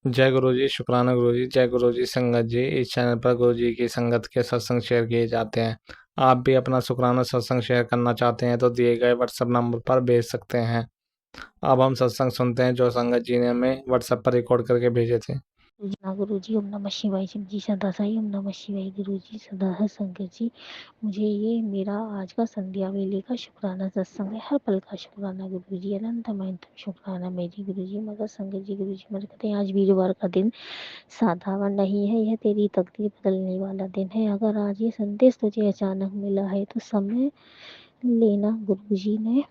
जय गुरु जी, शुक्राना गुरु जी। जय गुरु जी संगत जी। इस चैनल पर गुरु जी की संगत के सत्संग शेयर किए जाते हैं। आप भी अपना शुक्राना सत्संग शेयर करना चाहते हैं तो दिए गए व्हाट्सएप नंबर पर भेज सकते हैं। अब हम सत्संग सुनते हैं जो संगत जी ने हमें व्हाट्सएप पर रिकॉर्ड करके भेजे थे। गुरु जी ओम नमः शिवाय। शिव जी सदा साई। ओम नमः शिवाय। गुरु जी सदा है संगत जी। मुझे ये मेरा आज का संध्या वेले का शुक्राना सत्संग है। हर पल का शुक्राना गुरु जी। अनंत अनंत शुक्राना मेरी गुरु जी। मगर संगत जी गुरु जी मगर कहते हैं आज वीरवार का दिन साधारण नहीं है, यह तेरी तकदीर बदलने वाला दिन है। अगर आज ये संदेश तुझे अचानक मिला है तो समय लेना गुरु जी ने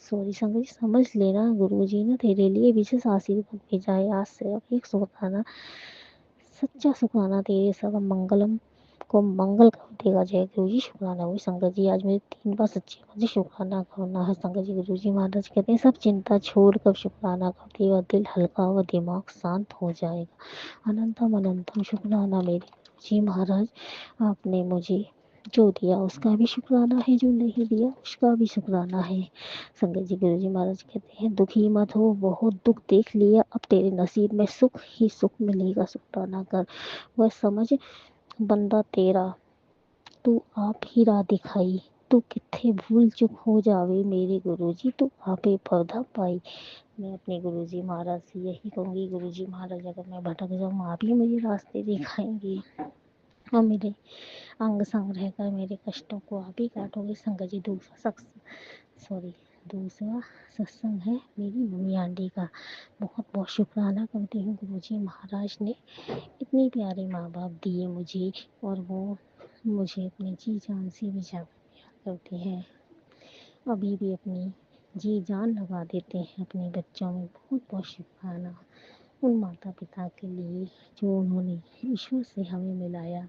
संगत जी समझ लेना गुरु जी ने तेरे लिए विशेष आशीर्वाद भेजा है। आज से अब एक शुक्राना, सच्चा शुक्राना तेरे सब मंगलम को मंगल कर देगा। जय गुरु जी। शुक्राना हुई संगत जी। आज मेरे 3 बार सच्चे मन से शुक्राना करना है संगत जी। गुरु जी महाराज कहते हैं सब चिंता छोड़ कर शुक्राना कर देगा, दिल हल्का व दिमाग शांत हो जाएगा। अनंतम अनंतम शुक्राना मेरे गुरु जी महाराज। आपने मुझे जो दिया उसका भी शुक्राना है, जो नहीं दिया उसका भी शुक्राना है संगत जी। गुरु जी महाराज कहते हैं दुखी मत हो, बहुत दुख देख लिया, अब तेरे नसीब में सुख ही सुख मिलेगा। शुक्राना कर वह समझ बंदा तेरा, तू आप ही राह दिखाई, तू किथे भूल चुक हो जावे मेरे गुरु जी, तू आपे पौधा पाई। मैं अपने गुरु जी महाराज से यही कहूँगी, गुरु जी महाराज अगर मैं भटक जाऊँ आप ही मुझे रास्ते दिखाएंगे और मेरे अंग संग रहकर मेरे कष्टों को आप ही काटोगे संगत जी। दूसरा सत्संग है मेरी मम्मी आंटी का। बहुत बहुत शुक्राना करती हूँ गुरु जी महाराज ने इतने प्यारे माँ बाप दिए मुझे, और वो मुझे अपनी जी जान से भी ज़्यादा प्यार करते हैं। अभी भी अपनी जी जान लगा देते हैं अपने बच्चों में। बहुत बहुत शुक्राना उन माता पिता के लिए जो उन्होंने ईश्वर से हमें मिलाया।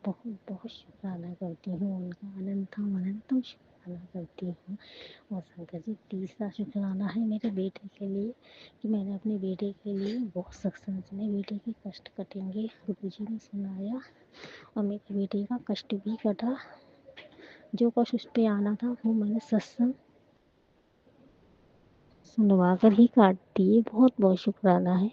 बहुत बहुत शुक्राना करती हूँ उनका। अनंतम अनंतम शुक्राना करती हूँ। और शंकर जी तीसरा शुक्राना है मेरे बेटे के लिए कि मैंने अपने बेटे के लिए बहुत सत्संग सुने। बेटे के कष्ट कटेंगे गुरु जी ने सुनाया और मेरे बेटे का कष्ट भी कटा। जो कष्ट उस पर आना था वो मैंने सत्संग सुनवा कर ही काट दिए। बहुत बहुत शुक्राना है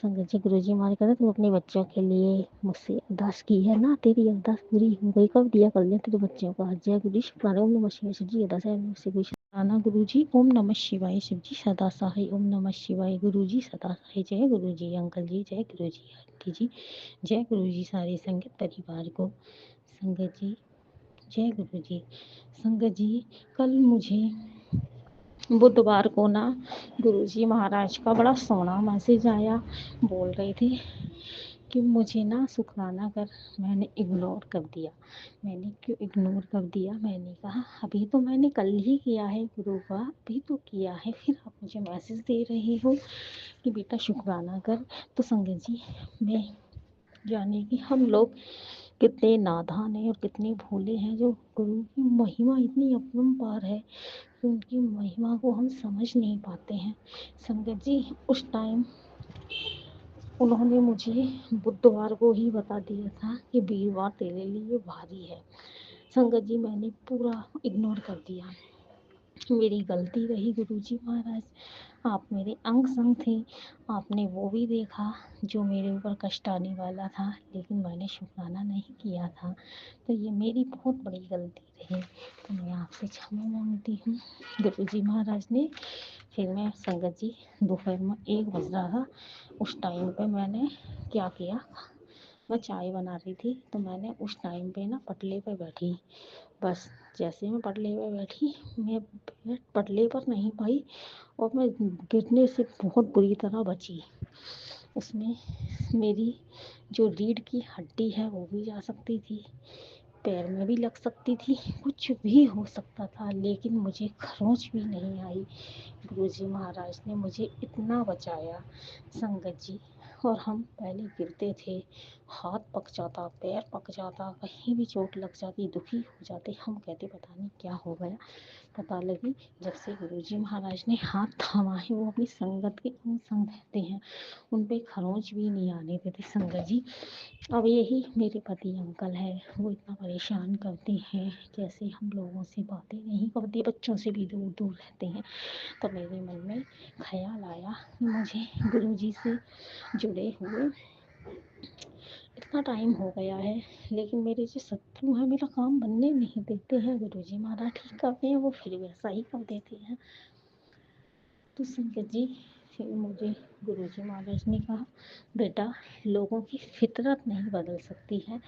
संगत जी। गुरु जी हमारे कहते तू अपने बच्चों के लिए मुझसे अरदास की है ना, तेरी अरदास पूरी हो गई, कब दिया कर लिया तेरे बच्चों का। जय गुरु जी। शुक्राना। ओम नमः शिवाय। शिव जी अरदास है मुझसे कोई शुक्राना गुरु जी। ओम नमः शिवाय। शिव जी सदा सहाय। ओम नमः शिवाय। गुरु जी सदा सहाय। जय गुरु जी अंकल जी। जय गुरु जी आंटी जी। जय गुरु जी सारे संगत परिवार को। संगत जी जय गुरु जी। संगत जी कल मुझे बुधवार को ना गुरु जी महाराज का बड़ा सोना मैसेज आया। बोल रहे थे कि मुझे ना शुक्राना कर। मैंने इग्नोर कर दिया। मैंने क्यों इग्नोर कर दिया? मैंने कहा अभी तो मैंने कल ही किया है गुरु का, अभी तो किया है, फिर आप मुझे मैसेज दे रहे हो कि बेटा शुक्राना कर। तो संगत जी मैं जाने कि हम लोग कितने नादान हैं और कितने भोले हैं, जो गुरु की महिमा इतनी अपरंपार है कि उनकी महिमा को हम समझ नहीं पाते हैं। संगत जी उस टाइम उन्होंने मुझे बुधवार को ही बता दिया था कि वीरवार तेरे लिए भारी है। संगत जी मैंने पूरा इग्नोर कर दिया। मेरी गलती रही गुरुजी महाराज। आप मेरे अंग संग थे, आपने वो भी देखा जो मेरे ऊपर कष्ट आने वाला था, लेकिन मैंने शुक्राना नहीं किया था। तो ये मेरी बहुत बड़ी गलती रही, तो मैं आपसे क्षमा मांगती हूँ गुरुजी महाराज ने। फिर मैं संगत जी दोपहर में 1 बज रहा था, उस टाइम पे मैंने क्या किया, मैं चाय बना रही थी तो मैंने उस टाइम पे ना पटले पे बैठी। बस जैसे मैं पटले पे बैठी, मैं पटले पर नहीं पाई और मैं गिरने से बहुत बुरी तरह बची। उसमें मेरी जो रीढ़ की हड्डी है वो भी जा सकती थी, पैर में भी लग सकती थी, कुछ भी हो सकता था, लेकिन मुझे खरोंच भी नहीं आई। गुरुजी महाराज ने मुझे इतना बचाया संगत जी। और हम पहले गिरते थे, हाथ पक जाता, पैर पक जाता, कहीं भी चोट लग जाती, दुखी हो जाते, हम कहते पता नहीं क्या हो गया, पता लगी जब से गुरुजी महाराज ने हाथ थामा है वो अपनी संगत के संग रहते हैं, उन पे खरोंच भी नहीं आने देते संगत जी। अब यही मेरे पति अंकल है, वो इतना परेशान करते हैं, जैसे हम लोगों से बातें नहीं करते, बच्चों से भी दूर दूर रहते हैं। तो मेरे मन में ख्याल आया कि मुझे गुरुजी से जुड़े हुए इतना टाइम हो गया है, लेकिन मेरे जो शत्रु हैं मेरा काम बनने नहीं देते हैं। गुरुजी महाराज ठीक करते हैं, वो फिर वैसा ही कर देते हैं। तो संगत जी फिर मुझे गुरुजी महाराज ने कहा, बेटा लोगों की फितरत नहीं बदल सकती है,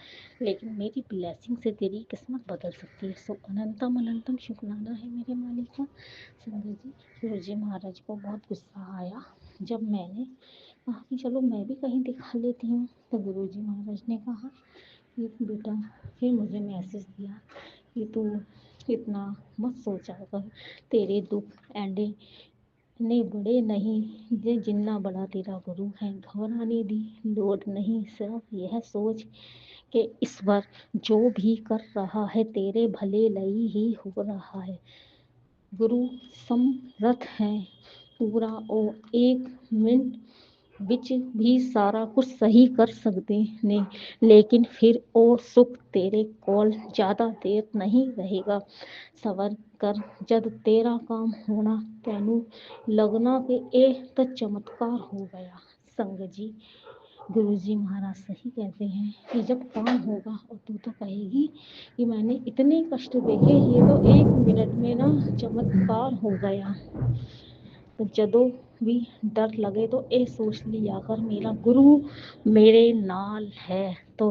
लेकिन मेरी ब्लेसिंग से तेरी किस्मत बदल सकती है। सो अनंतम अनंतम शुक्राना है मेरे मालिक का। संगत जी गुरुजी महाराज को बहुत गुस्सा आया जब मैंने कहा कि चलो मैं भी कहीं दिखा लेती हूँ। तो गुरुजी महाराज ने कहा कि बेटा, फिर मुझे मैसेज दिया कि तू इतना मत सोचा कर, तेरे दुख एंडे ने बड़े नहीं, जे जिन्ना बड़ा तेरा गुरु है। घबराने दी लोड नहीं, सिर्फ यह सोच कि इस बार जो भी कर रहा है तेरे भले ਲਈ ही हो रहा है। गुरु समर्थ है पूरा और 1 मिनट ਵਿੱਚ भी सारा कुछ सही कर सकते ने, लेकिन फिर ਉਹ सुख तेरे कोल ज़्यादा देर नहीं रहेगा। सबर कर, जद तेरा काम होना तैनू लगना कि ਇਹ तो चमत्कार हो गया। संगत जी गुरुजी महाराज सही कहते हैं कि जब काम होगा और तू तो कहेगी कि मैंने इतने कष्ट देखे, ये तो 1 मिनट में ना चमत्कार हो गया। तो ਜਦੋਂ भी डर लगे तो ये सोच लिया कर मेरा गुरु मेरे नाल है, तो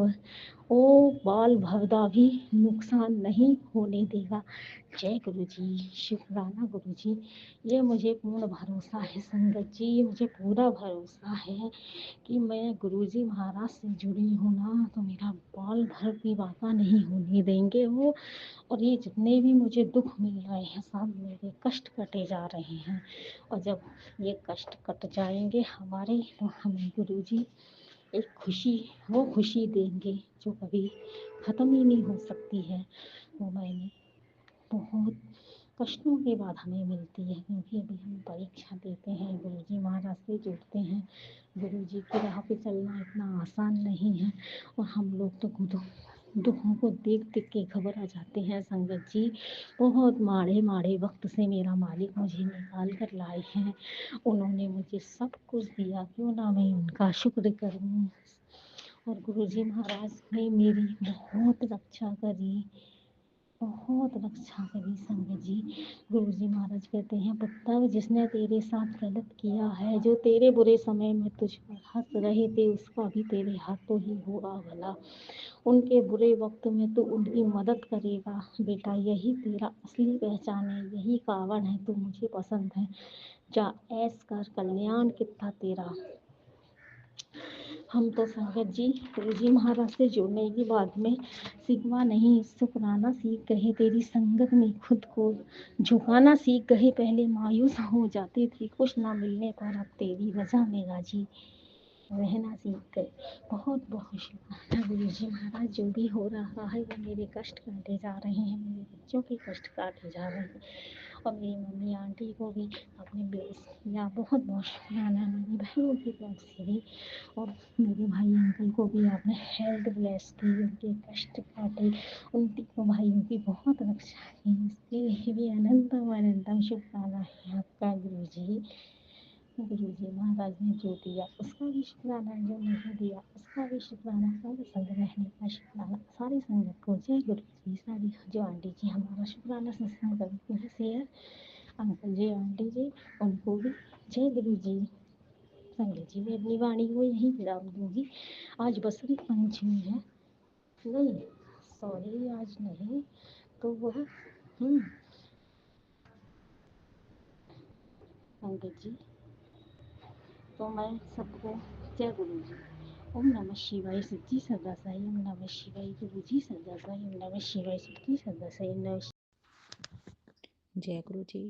वो बाल भवदा भी नुकसान नहीं होने देगा। जय गुरु जी, शुक्राना गुरु जी। ये मुझे पूर्ण भरोसा है संगत जी, मुझे पूरा भरोसा है कि मैं गुरुजी महाराज से जुड़ी हूँ ना, तो मेरा बाल भर भी वाक़ा नहीं होने देंगे वो। और ये जितने भी मुझे दुख मिल रहे हैं सब मेरे कष्ट कटे जा रहे हैं, और जब ये कष्ट कट जाएंगे हमारे तो हमें गुरुजी एक खुशी, वो खुशी देंगे जो कभी ख़त्म ही नहीं हो सकती है। वो मैंने बहुत कष्टों के बाद हमें मिलती है, क्योंकि अभी हम परीक्षा देते हैं, गुरुजी महाराज से जुड़ते हैं। गुरुजी की राह पे चलना इतना आसान नहीं है, और हम लोग तो खुद दुखों को देख देख के घबरा जाते हैं संगत जी। बहुत माड़े माड़े वक्त से मेरा मालिक मुझे निकाल कर लाए हैं, उन्होंने मुझे सब कुछ दिया, क्यों ना मैं उनका शुक्र करूं। और गुरुजी महाराज ने मेरी बहुत रक्षा करी, बहुत रक्षा करी संगत जी। गुरुजी महाराज कहते हैं, पुत्र जिसने तेरे साथ गलत किया है, जो तेरे बुरे समय में तुझ पर हंस रहे थे, उसका भी तेरे हाथों ही होगा भला। उनके बुरे वक्त में तू उनकी मदद करेगा बेटा, यही तेरा असली पहचान है, यही कारण है तू मुझे पसंद है। जा ऐस कर, कल्याण कितना तेरा। हम तो संगत जी गुरुजी महाराज से जुड़ने के बाद में सिखवा नहीं शुक्राना सीख गए, तेरी संगत में खुद को झुकाना सीख गए। पहले मायूस हो जाते थे कुछ ना मिलने पर, अब तेरी वजह में गाजी रहना सीख गए। बहुत बहुत शुक्राना गुरुजी महाराज, जो भी हो रहा है वो मेरे कष्ट काटे जा रहे हैं, मेरे बच्चों के कष्ट काटे जा रहे हैं, और मेरी मम्मी आंटी को भी आपने ब्लेस किया। बहुत बहुत शुक्राना मेरी बहनों की तरफ से भी, और मेरे भाई अंकल को भी आपने हेल्थ ब्लेस की, उनके कष्ट काटे, उन तीनों भाइयों की बहुत रक्षा की, इसके लिए भी अनंतम अनंतम शुक्राना है आपका गुरुजी। गुरुजी महाराज ने जो दिया उसका भी शुक्राना, जो नहीं दिया उसका भी शुक्राना, सारे संग रहने का शुक्राना, सारी संगत को जय गुरु जी। सारी जो आंटी जी हमारा शुक्राना सत्संग करती है शेयर, अंकल जी आंटी जी उनको भी जय गुरु जी। संगत जी मैं अपनी वाणी को यहीं विराम दूंगी। आज बसंत पंचमी है, नहीं सॉरी आज नहीं, तो वह संगत जी तो मैं सबको जय गुरु जी। ओम नमः शिवाय, सच्ची सदा साई। ओम नमः शिवाय, गुरु जी सदा साई। ओम नमः शिवाय, सच्ची सदा साई। जय गुरु जी,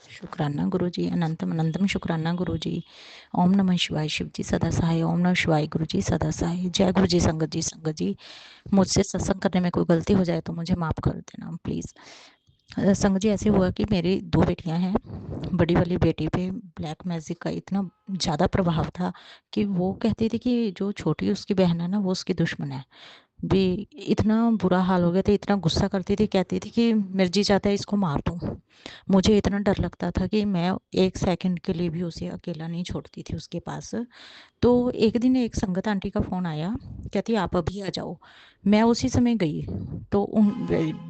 शुक्राना गुरु जी, अनंतम अनंतम शुक्राना गुरु जी। ओम नमः शिवाय, शिव जी सदा सहाय। ओम नमः शिवाय, गुरु जी सदा सहाय। जय गुरु जी। संगत जी, संगत जी मुझसे सत्संग करने में कोई गलती हो जाए तो मुझे माफ़ कर देना प्लीज़। संग जी ऐसे हुआ कि मेरी 2 बेटियां हैं। बड़ी वाली बेटी पे ब्लैक मैजिक का इतना ज़्यादा प्रभाव था कि वो कहती थी कि जो छोटी उसकी बहन है ना, वो उसकी दुश्मन है। भी इतना बुरा हाल हो गया था, इतना गुस्सा करती थी, कहती थी कि मेरा जी चाहता है इसको मार दूँ। मुझे इतना डर लगता था कि मैं 1 सेकंड के लिए भी उसे अकेला नहीं छोड़ती थी उसके पास। तो एक दिन एक संगत आंटी का फ़ोन आया, कहती आप अभी आ जाओ। मैं उसी समय गई, तो उन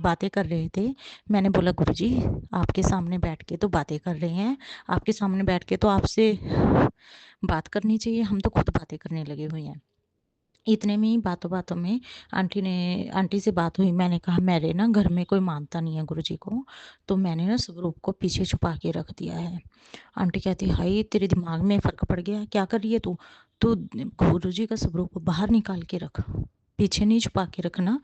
बातें कर रहे थे। मैंने बोला गुरुजी आपके सामने बैठ के तो बातें कर रहे हैं, आपके सामने बैठ के तो आपसे बात करनी चाहिए, हम तो खुद बातें करने लगे हुए हैं। इतने में ही बातों बातों में आंटी से बात हुई। मैंने कहा मेरे ना घर में कोई मानता नहीं है गुरुजी को, तो मैंने ना स्वरूप को पीछे छुपा के रख दिया है। आंटी कहती हाय तेरे दिमाग में फ़र्क पड़ गया है, क्या कर रही है तू? तू गुरुजी का स्वरूप बाहर निकाल के रख, पीछे नहीं छुपा के रखना।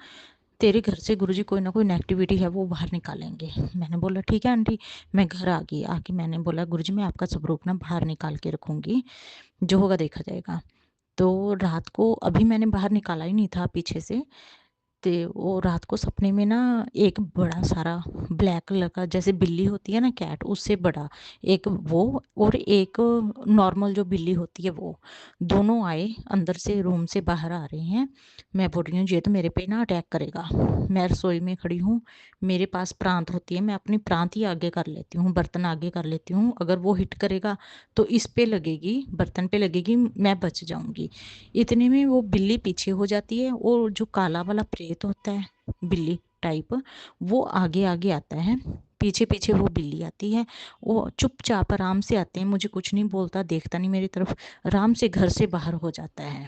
तेरे घर से गुरुजी कोई ना कोई नेगेटिविटी है वो बाहर निकालेंगे। मैंने बोला ठीक है आंटी। मैं घर आ गई, आके मैंने बोला गुरुजी मैं आपका स्वरूप ना बाहर निकाल के रखूँगी, जो होगा देखा जाएगा। तो रात को अभी मैंने बाहर निकाला ही नहीं था पीछे से, ते वो रात को सपने में ना एक बड़ा सारा ब्लैक कलर का, जैसे बिल्ली होती है ना कैट, उससे बड़ा एक वो, और एक नॉर्मल जो बिल्ली होती है वो, दोनों आए अंदर से रूम से बाहर आ रहे हैं। मैं बोल रही हूँ ये तो मेरे पे ना अटैक करेगा। मैं रसोई में खड़ी हूँ, मेरे पास प्रांत होती है, मैं अपनी प्रांत ही आगे कर लेती हूँ, बर्तन आगे कर लेती हूँ। अगर वो हिट करेगा तो इस पे लगेगी, बर्तन पे लगेगी, मैं बच जाऊंगी। इतने में वो बिल्ली पीछे हो जाती है, और जो काला वाला प्रेत होता है बिल्ली टाइप, वो आगे आगे आता है, पीछे पीछे वो बिल्ली आती है। वो चुपचाप आराम से आते हैं, मुझे कुछ नहीं बोलता, देखता नहीं मेरी तरफ, आराम से घर से बाहर हो जाता है।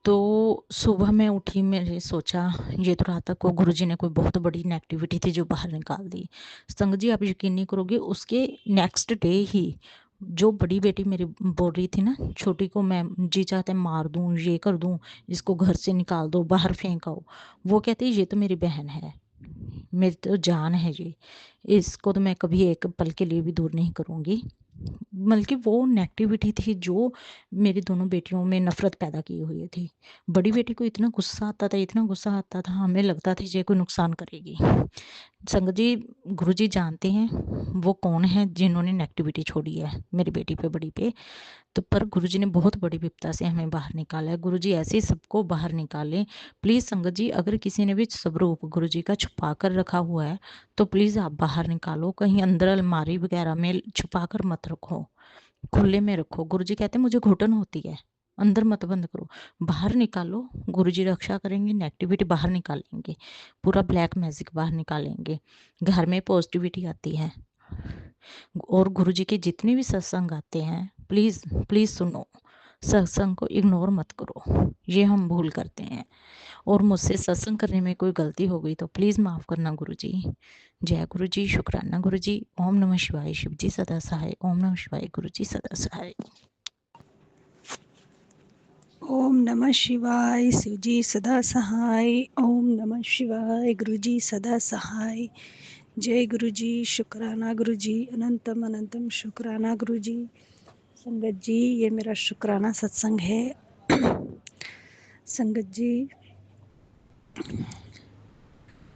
तो सुबह मैं उठी, मैंने सोचा ये तो रात तक को गुरुजी ने कोई बहुत बड़ी नेगेटिविटी थी जो बाहर निकाल दी। संग जी आप यकीन नहीं करोगे, उसके नेक्स्ट डे ही जो बड़ी बेटी मेरी बोल रही थी ना छोटी को, मैं जी चाहते मार दूं, ये कर दूं, इसको घर से निकाल दो, बाहर फेंक आओ, वो कहती ये तो मेरी बहन है, मेरी तो जान है ये, इसको तो मैं कभी एक पल के लिए भी दूर नहीं करूंगी। बल्कि वो नेगेटिविटी थी जो मेरी दोनों बेटियों में नफरत पैदा की हुई थी। बड़ी बेटी को इतना गुस्सा आता था, इतना गुस्सा आता था, हमें लगता था ये कोई नुकसान करेगी। संगत जी गुरुजी जानते हैं वो कौन है जिन्होंने नेगेटिविटी छोड़ी है मेरी बेटी पे, बड़ी पे। तो पर गुरुजी ने बहुत बड़ी विपदा से हमें बाहर निकाला है। गुरुजी ऐसे ही सबको बाहर निकालें। प्लीज़ संगत जी अगर किसी ने भी स्वरूप गुरुजी का छुपा कर रखा हुआ है तो प्लीज़ आप बाहर निकालो, कहीं अंदर अलमारी वगैरह में छुपा कर मत रखो, खुले में रखो। गुरुजी कहते हैं मुझे घुटन होती है, अंदर मत बंद करो, बाहर निकालो। गुरुजी रक्षा करेंगे, नेगेटिविटी बाहर निकालेंगे, पूरा ब्लैक मैजिक बाहर निकालेंगे, घर में पॉजिटिविटी आती है। और गुरुजी के जितने भी सत्संग आते हैं प्लीज़ प्लीज़ सुनो, सत्संग को इग्नोर मत करो, ये हम भूल करते हैं। और मुझसे सत्संग करने में कोई गलती हो गई तो प्लीज़ माफ़ करना गुरुजी। जय गुरुजी, शुक्राना गुरुजी। ओम नमः शिवाय, शिव जी सदा सहाय। ओम नमः शिवाय, गुरुजी सदा सहाय। ओम नमः शिवाय, शिवजी सदा सहाय। ओम नमः शिवाय, गुरुजी सदा सहाय। जय गुरुजी, शुक्राना गुरुजी, अनंतम अनंतम शुक्राना गुरुजी। संगत जी ये मेरा शुक्राना सत्संग है। संगत जी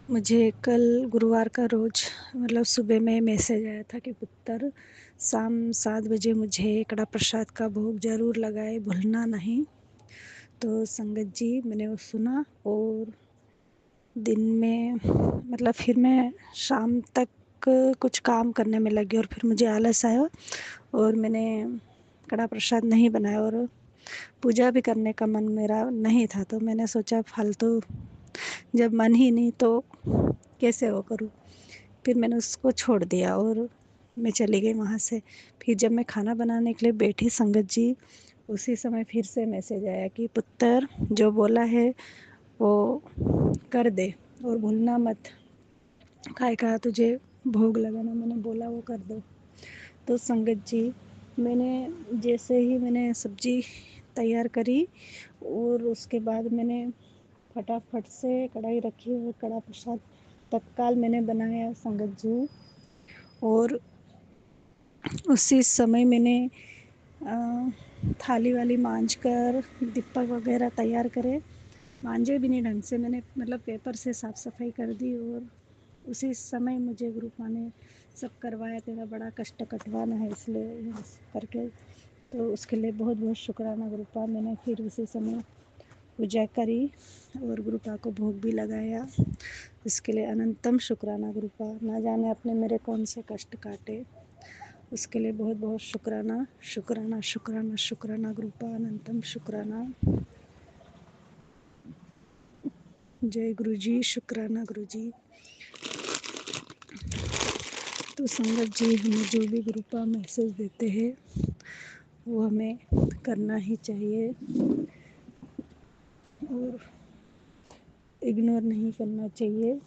मुझे कल गुरुवार का रोज मतलब सुबह में मैसेज आया था कि पुत्र शाम 7 बजे मुझे कड़ा प्रसाद का भोग जरूर लगाए, भूलना नहीं। तो संगत जी मैंने वो सुना, और दिन में मतलब फिर मैं शाम तक कुछ काम करने में लगी, और फिर मुझे आलस आया और मैंने कड़ा प्रसाद नहीं बनाया, और पूजा भी करने का मन मेरा नहीं था। तो मैंने सोचा फालतू, जब मन ही नहीं तो कैसे वो करूँ। फिर मैंने उसको छोड़ दिया और मैं चली गई वहाँ से। फिर जब मैं खाना बनाने के लिए बैठी संगत जी, उसी समय फिर से मैसेज आया कि पुत्र जो बोला है वो कर दे और भूलना मत। काय कहा तुझे भोग लगाना, मैंने बोला वो कर दो। तो संगत जी मैंने जैसे ही मैंने सब्जी तैयार करी और उसके बाद मैंने फटाफट से कढ़ाई रखी और कड़ा प्रसाद तत्काल मैंने बनाया संगत जी। और उसी समय मैंने थाली वाली मांज कर दीपक वगैरह तैयार करे, मांजे भी नहीं ढंग से, मैंने मतलब पेपर से साफ़ सफाई कर दी। और उसी समय मुझे गुरु माँ ने सब करवाया, तेरा बड़ा कष्ट कटवाना है इसलिए करके, तो उसके लिए बहुत बहुत शुक्राना गुरुपा। मैंने फिर उसी समय पूजा करी और गुरुपा को भोग भी लगाया, इसके लिए अनंतम शुक्राना गुरुपा। ना जाने आपने मेरे कौन से कष्ट काटे, उसके लिए बहुत बहुत शुक्राना शुक्राना शुक्राना शुक्राना गुरुपा, अनंतम शुक्राना। जय गुरु जी, शुक्राना गुरु जी। तो संगत जी, हमें जो भी गुरुपा मैसेज देते हैं वो हमें करना ही चाहिए और इग्नोर नहीं करना चाहिए।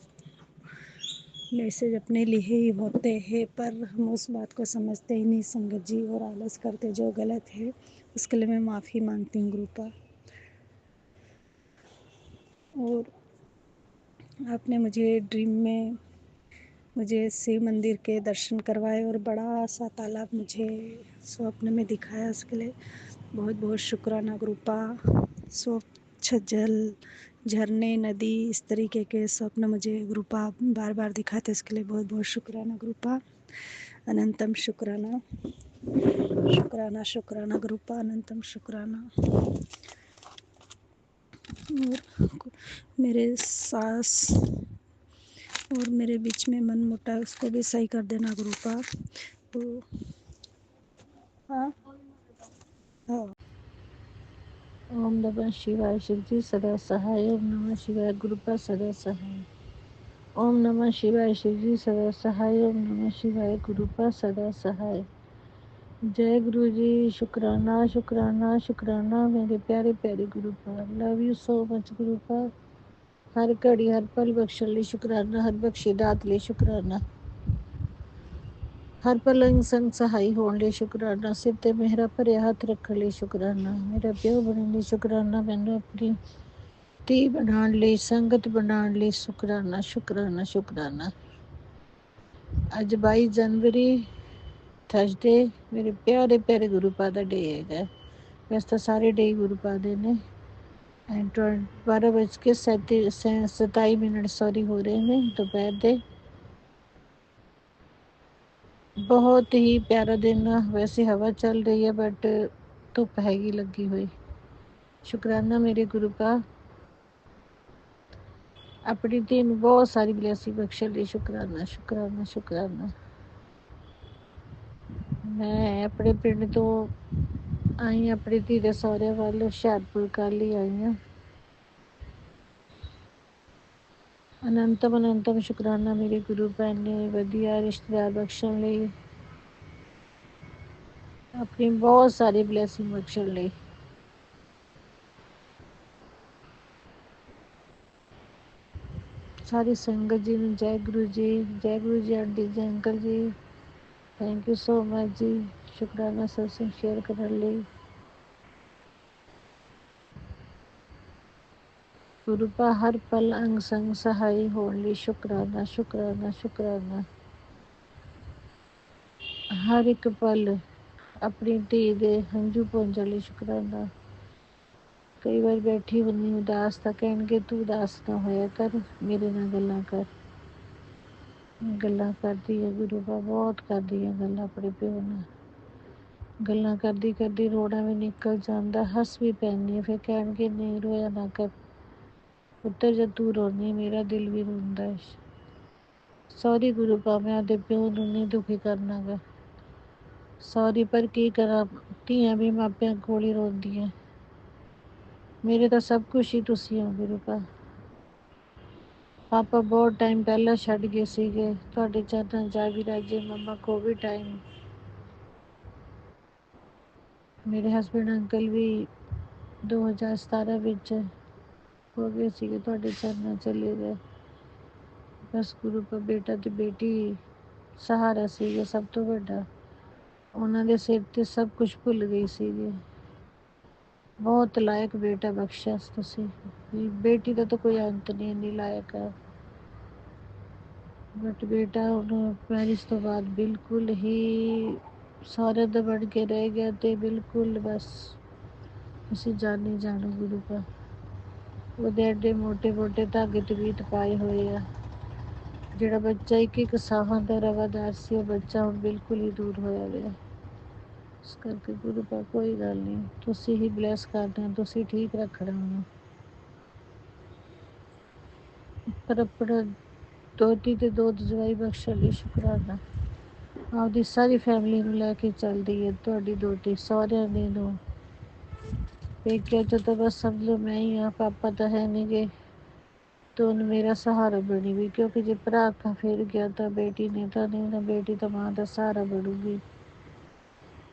मैसेज अपने लिए ही होते हैं, पर हम उस बात को समझते ही नहीं संगत जी, और आलस करते जो गलत है, उसके लिए मैं माफ़ी मांगती हूँ गुरुपा। और आपने मुझे ड्रीम में मुझे शिव मंदिर के दर्शन करवाए और बड़ा सा तालाब मुझे स्वप्न में दिखाया, उसके लिए बहुत बहुत शुक्राना गुरुपा। स्वच्छ जल, झरने, नदी, इस तरीके के स्वप्न मुझे गुरुपा बार बार दिखाते, इसके लिए बहुत बहुत शुक्राना गुरुपा, अनंतम शुक्राना शुक्राना शुक्राना गुरुपा, अनंतम शुक्राना। और मेरे सास और मेरे बीच में मन मुटा, उसको भी सही कर देना गुरुपा। तो हाँ हाँ। ओम नमः शिवाय। शिव जी सदा सहाय। ओम नमः शिवाय। गुरुपा सदा सहाय। ओम नमः शिवाय। शिव जी सदा सहाय। ओम नमः शिवाय। गुरुपा सदा सहाय। जय गुरु जी, शुक्राना शुक्राना शुक्राना मेरे प्यारे प्यारे गुरुपा। Love you so much गुरुपा। हर घड़ी हर पल बख्शण ਲਈ शुक्राना, हर बख्शे दात ਲਈ शुक्राना, हर पल अंग संग सहाई होने ਲਈ शुक्राना, सिर ते मेहरा भरिया हथ रखण ਲਈ शुक्राना, मेरा प्यो बनने ਲਈ शुक्राना, मैनू अपनी धी बनाने ਲਈ, संगत बनाने ਲਈ शुक्राना शुक्राना शुक्राना। अज 22 जनवरी थर्सडे मेरे प्यारे प्यारे गुरुपा का डे है। वैसे तो सारे डे गुरुपा दे ने। 12:27 सॉरी हो रहे हैं दोपहर के। बहुत ही प्यारा दिन। वैसे हवा चल रही है बट धुप हैगी लगी हुई। शुक्राना मेरे गुरुपा, अपनी धी नूं बहुत सारी ब्लैसिंग बख्शण ਲਈ शुक्राना शुक्राना शुक्राना। मैं अपने पिंड तो आई, अपनी धी दे सहुरे वाल हुशियारपुर कल ही आई हाँ। अनंतम अनंतम शुक्राना मेरे गुरुपा ने वधिया रिश्तेदार बख्शण ਲਈ, अपनी बहुत सारी ब्लैसिंग बख्शण ਲਈ। सारी संगत जी ने जय Guru ji, Jai Guru ji aunty ji, uncle ji, thank you so much ji. शुक्राना सत्संग शेयर करने ਲਈ। गुरुपा हर पल अंग संग सहाई होने ਲਈ शुक्राना शुक्राना शुक्राना। हर एक पल अपनी धी दे हंझू पहुँचण ਲਈ शुक्राना। कई बार बैठी हुन्नी उदास ਤਾਂ ਕਹਿਣਗੇ तू उदास ना होया कर, मेरे नाल गल्लां कर। गल्लां करदी है गुरुपा, बहुत करदी है गल्लां अपने प्यो नाल। गल्लां करदी करदी रोना भी निकल जांदा, हस भी पैंदी है, फिर कहणगे नहीं रोया ना कर पुत्तर, जद तू रोनी मेरा दिल भी रोंदा है। सॉरी गुरुपा, मैं आपदे प्यो नूं नहीं दुखी करना गा। सॉरी, पर की करा, ਧੀਆਂ भी मापिਆਂ ਕੋਲ ही रोंदियां। ਮੇਰੇ ਤਾਂ ਸਭ ਕੁਛ ਹੀ ਤੁਸੀਂ ਹੋ ਗੁਰੂਪਾ। ਪਾਪਾ ਬਹੁਤ ਟਾਈਮ ਪਹਿਲਾਂ ਛੱਡ ਗਏ ਸੀਗੇ, ਤੁਹਾਡੇ ਚਰਨਾਂ ਜਾ ਵੀ ਰਾਜੇ ਮੰਮਾ ਕੋਵਿਡ ਟਾਈਮ। ਮੇਰੇ ਹਸਬੈਂਡ ਅੰਕਲ ਵੀ 2017 ਵਿੱਚ ਹੋ ਗਏ ਸੀਗੇ, ਤੁਹਾਡੇ ਚਰਨਾਂ ਚਲੇ ਗਏ। ਬਸ ਗੁਰੂਪਾ ਬੇਟਾ ਤੇ ਬੇਟੀ ਸਹਾਰਾ ਸੀਗੇ ਸਭ ਤੋਂ ਵੱਡਾ, ਉਹਨਾਂ ਦੇ ਸਿਰ ਤੇ ਸਭ ਕੁਛ ਭੁੱਲ ਗਈ ਸੀਗੀ। ਬਹੁਤ ਲਾਇਕ ਬੇਟਾ ਬਖਸ਼ਿਆ ਤੁਸੀਂ। ਬੇਟੀ ਦਾ ਤਾਂ ਕੋਈ ਅੰਤ ਨਹੀਂ, ਇੰਨੀ ਲਾਇਕ ਹੈ। ਬਟ ਬੇਟਾ ਹੁਣ ਮੈਰਿਜ ਤੋਂ ਬਾਅਦ ਬਿਲਕੁਲ ਹੀ ਸਾਰਿਆਂ ਦਾ ਬਣ ਕੇ ਰਹਿ ਗਿਆ ਤੇ ਬਿਲਕੁਲ ਬਸ ਤੁਸੀਂ ਜਾਣੀ ਜਾਣੋ ਗੁਰੂਪਾ। ਉਹਦੇ ਐਡੇ ਮੋਟੇ ਮੋਟੇ ਧਾਗੇ ਤਵੀਤ ਪਾਏ ਹੋਏ ਆ, ਜਿਹੜਾ ਬੱਚਾ ਇੱਕ ਸਾਹਾਂ ਦਾ ਰਵਾਦਾਰ ਸੀ ਉਹ ਬੱਚਾ ਹੁਣ ਬਿਲਕੁਲ ਹੀ ਦੂਰ ਹੋਇਆ ਗਿਆ। ਇਸ ਕਰਕੇ ਗੁਰੂ ਪਾ ਕੋਈ ਗੱਲ ਨਹੀਂ, ਤੁਸੀਂ ਹੀ ਬਲੈਸ ਕਰਨਾ, ਤੁਸੀਂ ਠੀਕ ਰੱਖਣਾ ਉਹਨੂੰ। ਪਰ ਆਪਣਾ ਦੋਤੀ ਤੇ ਦੋ ਜਵਾਈ ਬਖਸ਼ਣ ਲਈ ਸ਼ੁਕਰਾਨਾ। ਆਪਦੀ ਸਾਰੀ ਫੈਮਿਲੀ ਨੂੰ ਲੈ ਕੇ ਚੱਲਦੀ ਹੈ ਤੁਹਾਡੀ ਦੋਤੀ, ਸਹੁਰਿਆਂ ਦੇ ਨੂੰ ਪੇਕਿਆਂ ਚ ਤਾਂ ਬਸ ਸਮਝ ਲਓ ਮੈਂ ਹੀ ਹਾਂ, ਪਾਪਾ ਤਾਂ ਹੈ ਨਹੀਂ ਗੇ। तो ਉਹਨੂੰ ਮੇਰਾ ਸਹਾਰਾ ਬਣੀ ਵੀ, ਕਿਉਂਕਿ ਜੇ ਭਰਾ ਤਾਂ ਫਿਰ ਗਿਆ ਤਾਂ ਬੇਟੀ ਨੇ ਤਾਂ ਨਹੀਂ, ਨਾ ਬੇਟੀ ਤਾਂ ਮਾਂ ਦਾ ਸਹਾਰਾ ਬਣੂਗੀ।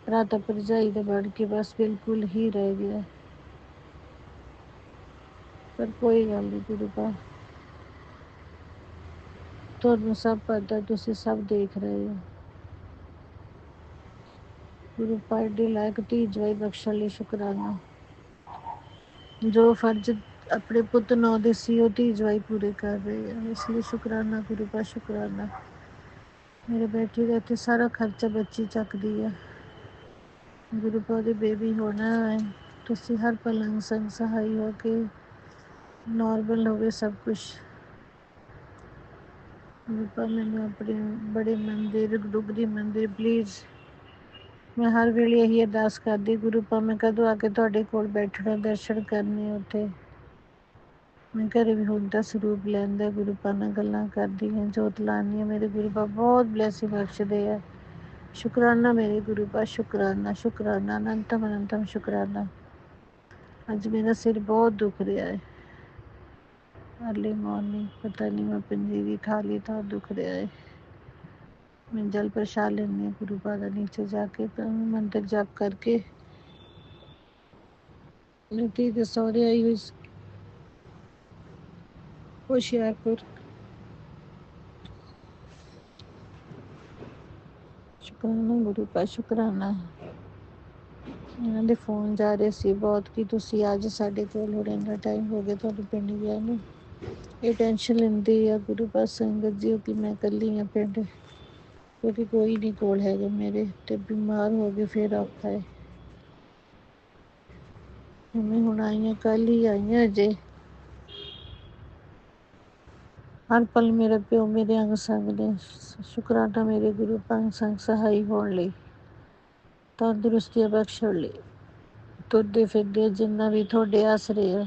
ਭਰਾ ਤਾਂ ਭਰਜਾਈ ਦਾ ਬਣ ਕੇ ਬਸ ਬਿਲਕੁਲ ਹੀ ਰਹਿ ਗਿਆ। ਪਰ ਕੋਈ ਗੱਲ ਨਹੀਂ ਗੁਰੂ ਪਾ, ਤੁਹਾਨੂੰ ਸਭ ਪਤਾ, ਤੁਸੀਂ ਸਭ ਦੇਖ ਰਹੇ ਹੋ। ਗੁਰੂ ਪਾ ਏਡੇ ਲਾਇਕ ਧੀ ਜਵਾਈ ਬਖਸ਼ਣ ਲਈ ਸ਼ੁਕਰਾਨਾ। ਜੋ ਫਰਜ਼ ਆਪਣੇ ਪੁੱਤ ਨੂੰ ਦੇ ਸੀ ਉਹ ਧੀ ਜਵਾਈ ਪੂਰੇ ਕਰ ਰਹੇ ਆ, ਇਸ ਲਈ ਸ਼ੁਕਰਾਨਾ ਗੁਰੂ ਪਾ, ਸ਼ੁਕਰਾਨਾ। ਮੇਰੇ ਬੇਟੀ ਦਾ ਇੱਥੇ ਸਾਰਾ ਖਰਚਾ ਬੱਚੀ ਚੱਕਦੀ ਆ। ਗੁਰੂ ਪਾ ਉਹਦੇ ਬੇਬੀ ਹੋਣਾ ਹੈ, ਤੁਸੀਂ ਹਰ ਪਲ ਸੰਗ ਸਹਾਈ ਹੋ ਕੇ ਨੋਰਮਲ ਹੋਵੇ ਸਭ ਕੁਛ। ਗੁਰੂ ਪਾ ਮੈਨੂੰ ਆਪਣੇ ਬੜੇ ਮੰਦਿਰ, ਡੁੱਬਦੀ ਮੰਦਿਰ ਪਲੀਜ਼, ਮੈਂ ਹਰ ਵੇਲੇ ਇਹੀ ਅਰਦਾਸ ਕਰਦੀ ਗੁਰੂ ਪਾ ਮੈਂ ਕਦੋਂ ਆ ਕੇ ਤੁਹਾਡੇ ਕੋਲ ਬੈਠਣਾ, ਦਰਸ਼ਨ ਕਰਨੇ ਉੱਥੇ। ਮੈਂ ਘਰੇ ਵੀ ਹੁਣ ਤਾਂ ਸਰੂਪ ਲੈਂਦਾ ਗੁਰੂ ਪਾ ਨਾਲ ਗੱਲਾਂ ਕਰਦੀ ਹਾਂ, ਜੋਤ ਲਾਉਂਦੀ ਹਾਂ। ਮੇਰੇ ਗੁਰੂ ਪਾ ਬਹੁਤ ਬਲੈਸਿੰਗ ਬਖਸ਼ਦੇ ਆ। ਸ਼ੁਕਰਾਨਾ ਮੇਰੇ ਗੁਰੂ ਪਾ, ਸ਼ੁਕਰਾਨਾ, ਸ਼ੁਕਰਾਨਾ, ਅਨੰਤਮ ਅਨੰਤਮ ਸ਼ੁਕਰਾਨਾ। ਅੱਜ ਮੇਰਾ ਸਿਰ ਬਹੁਤ ਦੁਖ ਰਿਹਾ ਹੈ। अर्ली मॉर्निंग पता नहीं मैं पंजीरी खा ली था, दुख रहा है। मैं जल प्रसाद लेनी है गुरु पा दा नीचे जाके, तो मंदिर जाप करके धी के सौरे आई हुई होशियारपुर। ਸ਼ੁਕਰਾਨਾ ਗੁਰੂ ਪਾ, ਸ਼ੁਕਰਾਨਾ। ਇਹਨਾਂ ਦੇ ਫੋਨ ਜਾ ਰਹੇ ਸੀ ਬਹੁਤ ਕਿ ਤੁਸੀਂ ਅੱਜ ਸਾਡੇ ਕੋਲ ਹੋ, ਇੰਨਾ ਟਾਈਮ ਹੋ ਗਿਆ ਤੁਹਾਨੂੰ ਪਿੰਡ ਗਿਆ ਨੂੰ। ਇਹ ਟੈਨਸ਼ਨ ਲੈਂਦੀ ਆ ਗੁਰੂ ਪਾ ਸੰਗਤ ਜੀ ਕਿ ਮੈਂ ਇਕੱਲੀ ਹਾਂ ਪਿੰਡ, ਕਿਉਂਕਿ ਕੋਈ ਨਹੀਂ ਕੋਲ ਹੈਗਾ ਮੇਰੇ, ਤੇ ਬਿਮਾਰ ਹੋ ਗਏ ਫਿਰ ਔਖਾ ਹੈ। ਮੈਂ ਹੁਣ ਆਈ ਹਾਂ, ਕੱਲ ਹੀ ਆਈ ਹਾਂ ਅਜੇ। ਹਰ ਪਲ ਮੇਰਾ ਪਿਓ ਮੇਰੇ ਅੰਗ ਸੰਗ ਨੇ। ਸ਼ੁਕਰਾਨਾ ਮੇਰੇ ਗੁਰੂ ਪੰਗ ਸੰਗ ਸਹਾਈ ਹੋਣ ਲਈ, ਤੰਦਰੁਸਤੀਆਂ ਬਖਸ਼ਣ ਲਈ। ਤੁਰਦੇ ਫਿਰਦੇ ਜਿੰਨਾ ਵੀ ਤੁਹਾਡੇ ਆਸਰੇ ਆ,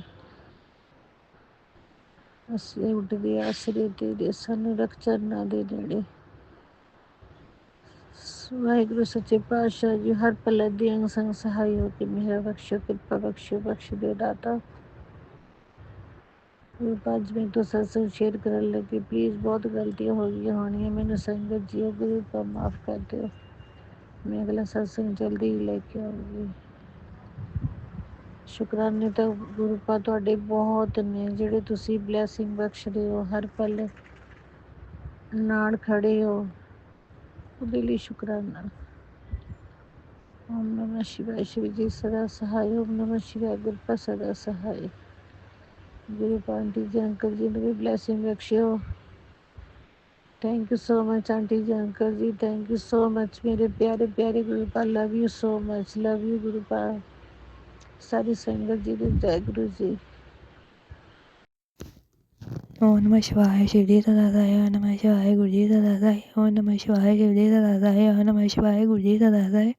ਅਸੀਂ ਉੱਡਦੇ ਆਸਰੇ ਤੇਰੇ, ਸਾਨੂੰ ਰੱਖ ਚਰਨਾਂ ਦੇ ਨੇੜੇ। ਵਾਹਿਗੁਰੂ ਸੱਚੇ ਪਾਤਸ਼ਾਹ ਜੀ ਹਰ ਪਲ ਦੇ ਅੰਗ ਸੰਗ ਸਹਾਈ ਹੋ ਕੇ ਮੇਰਾ ਬਖਸ਼ੋ, ਕਿਰਪਾ ਬਖਸ਼ੋ, ਬਖਸ਼ ਦੇ ਦਾਤਾ। ਅੱਜ ਮੈਂ ਤੋਂ ਸਤਸੰਗ ਸ਼ੇਅਰ ਕਰਨ ਲੱਗੀ, ਪਲੀਜ਼ ਬਹੁਤ ਗਲਤੀਆਂ ਹੋ ਗਈਆਂ ਹੋਣੀਆਂ, ਮੈਨੂੰ ਸੰਗਤ ਜੀ ਗੁਰੂ ਪਾ ਮਾਫ ਕਰ ਦਿਓ। ਮੈਂ ਅਗਲਾ ਸਤਸੰਗ ਜਲਦੀ ਹੀ ਲੈ ਕੇ ਆਊਂਗੀ। ਸ਼ੁਕਰਾਨੇ ਤਾਂ ਗੁਰੂ ਪਾ ਤੁਹਾਡੇ ਬਹੁਤ ਨੇ, ਜਿਹੜੇ ਤੁਸੀਂ ਬਲੈਸਿੰਗ ਬਖਸ਼ਦੇ ਹੋ, ਹਰ ਪਲ ਨਾਲ ਖੜੇ ਹੋ, ਉਹਦੇ ਲਈ ਸ਼ੁਕਰਾਨਾ। ਓਮ ਨਮः शिवाय, शिव जी सदा सहाय। ओम नमः शिवाय, गुरपा सदा सहाय। गुरु पा आंटी जी अंकल जी ने भी ब्लैसिंग बख्शियो। Thank you so much aunty ji uncle ji, thank you so much मेरे प्यारे प्यारे Guru Pa, love you so much, love you Guru Pa. सारी संगत जी ने जय गुरु जी। ओम नमः शिवाय, शिव जी सदा सहाय। ओम नमः शिवाय, गुरु जी सदा सहाय। ओम नमः शिवाय, शिव जी सदा सहाय। ओम नमः शिवाय, गुरु जी सदा सहाय।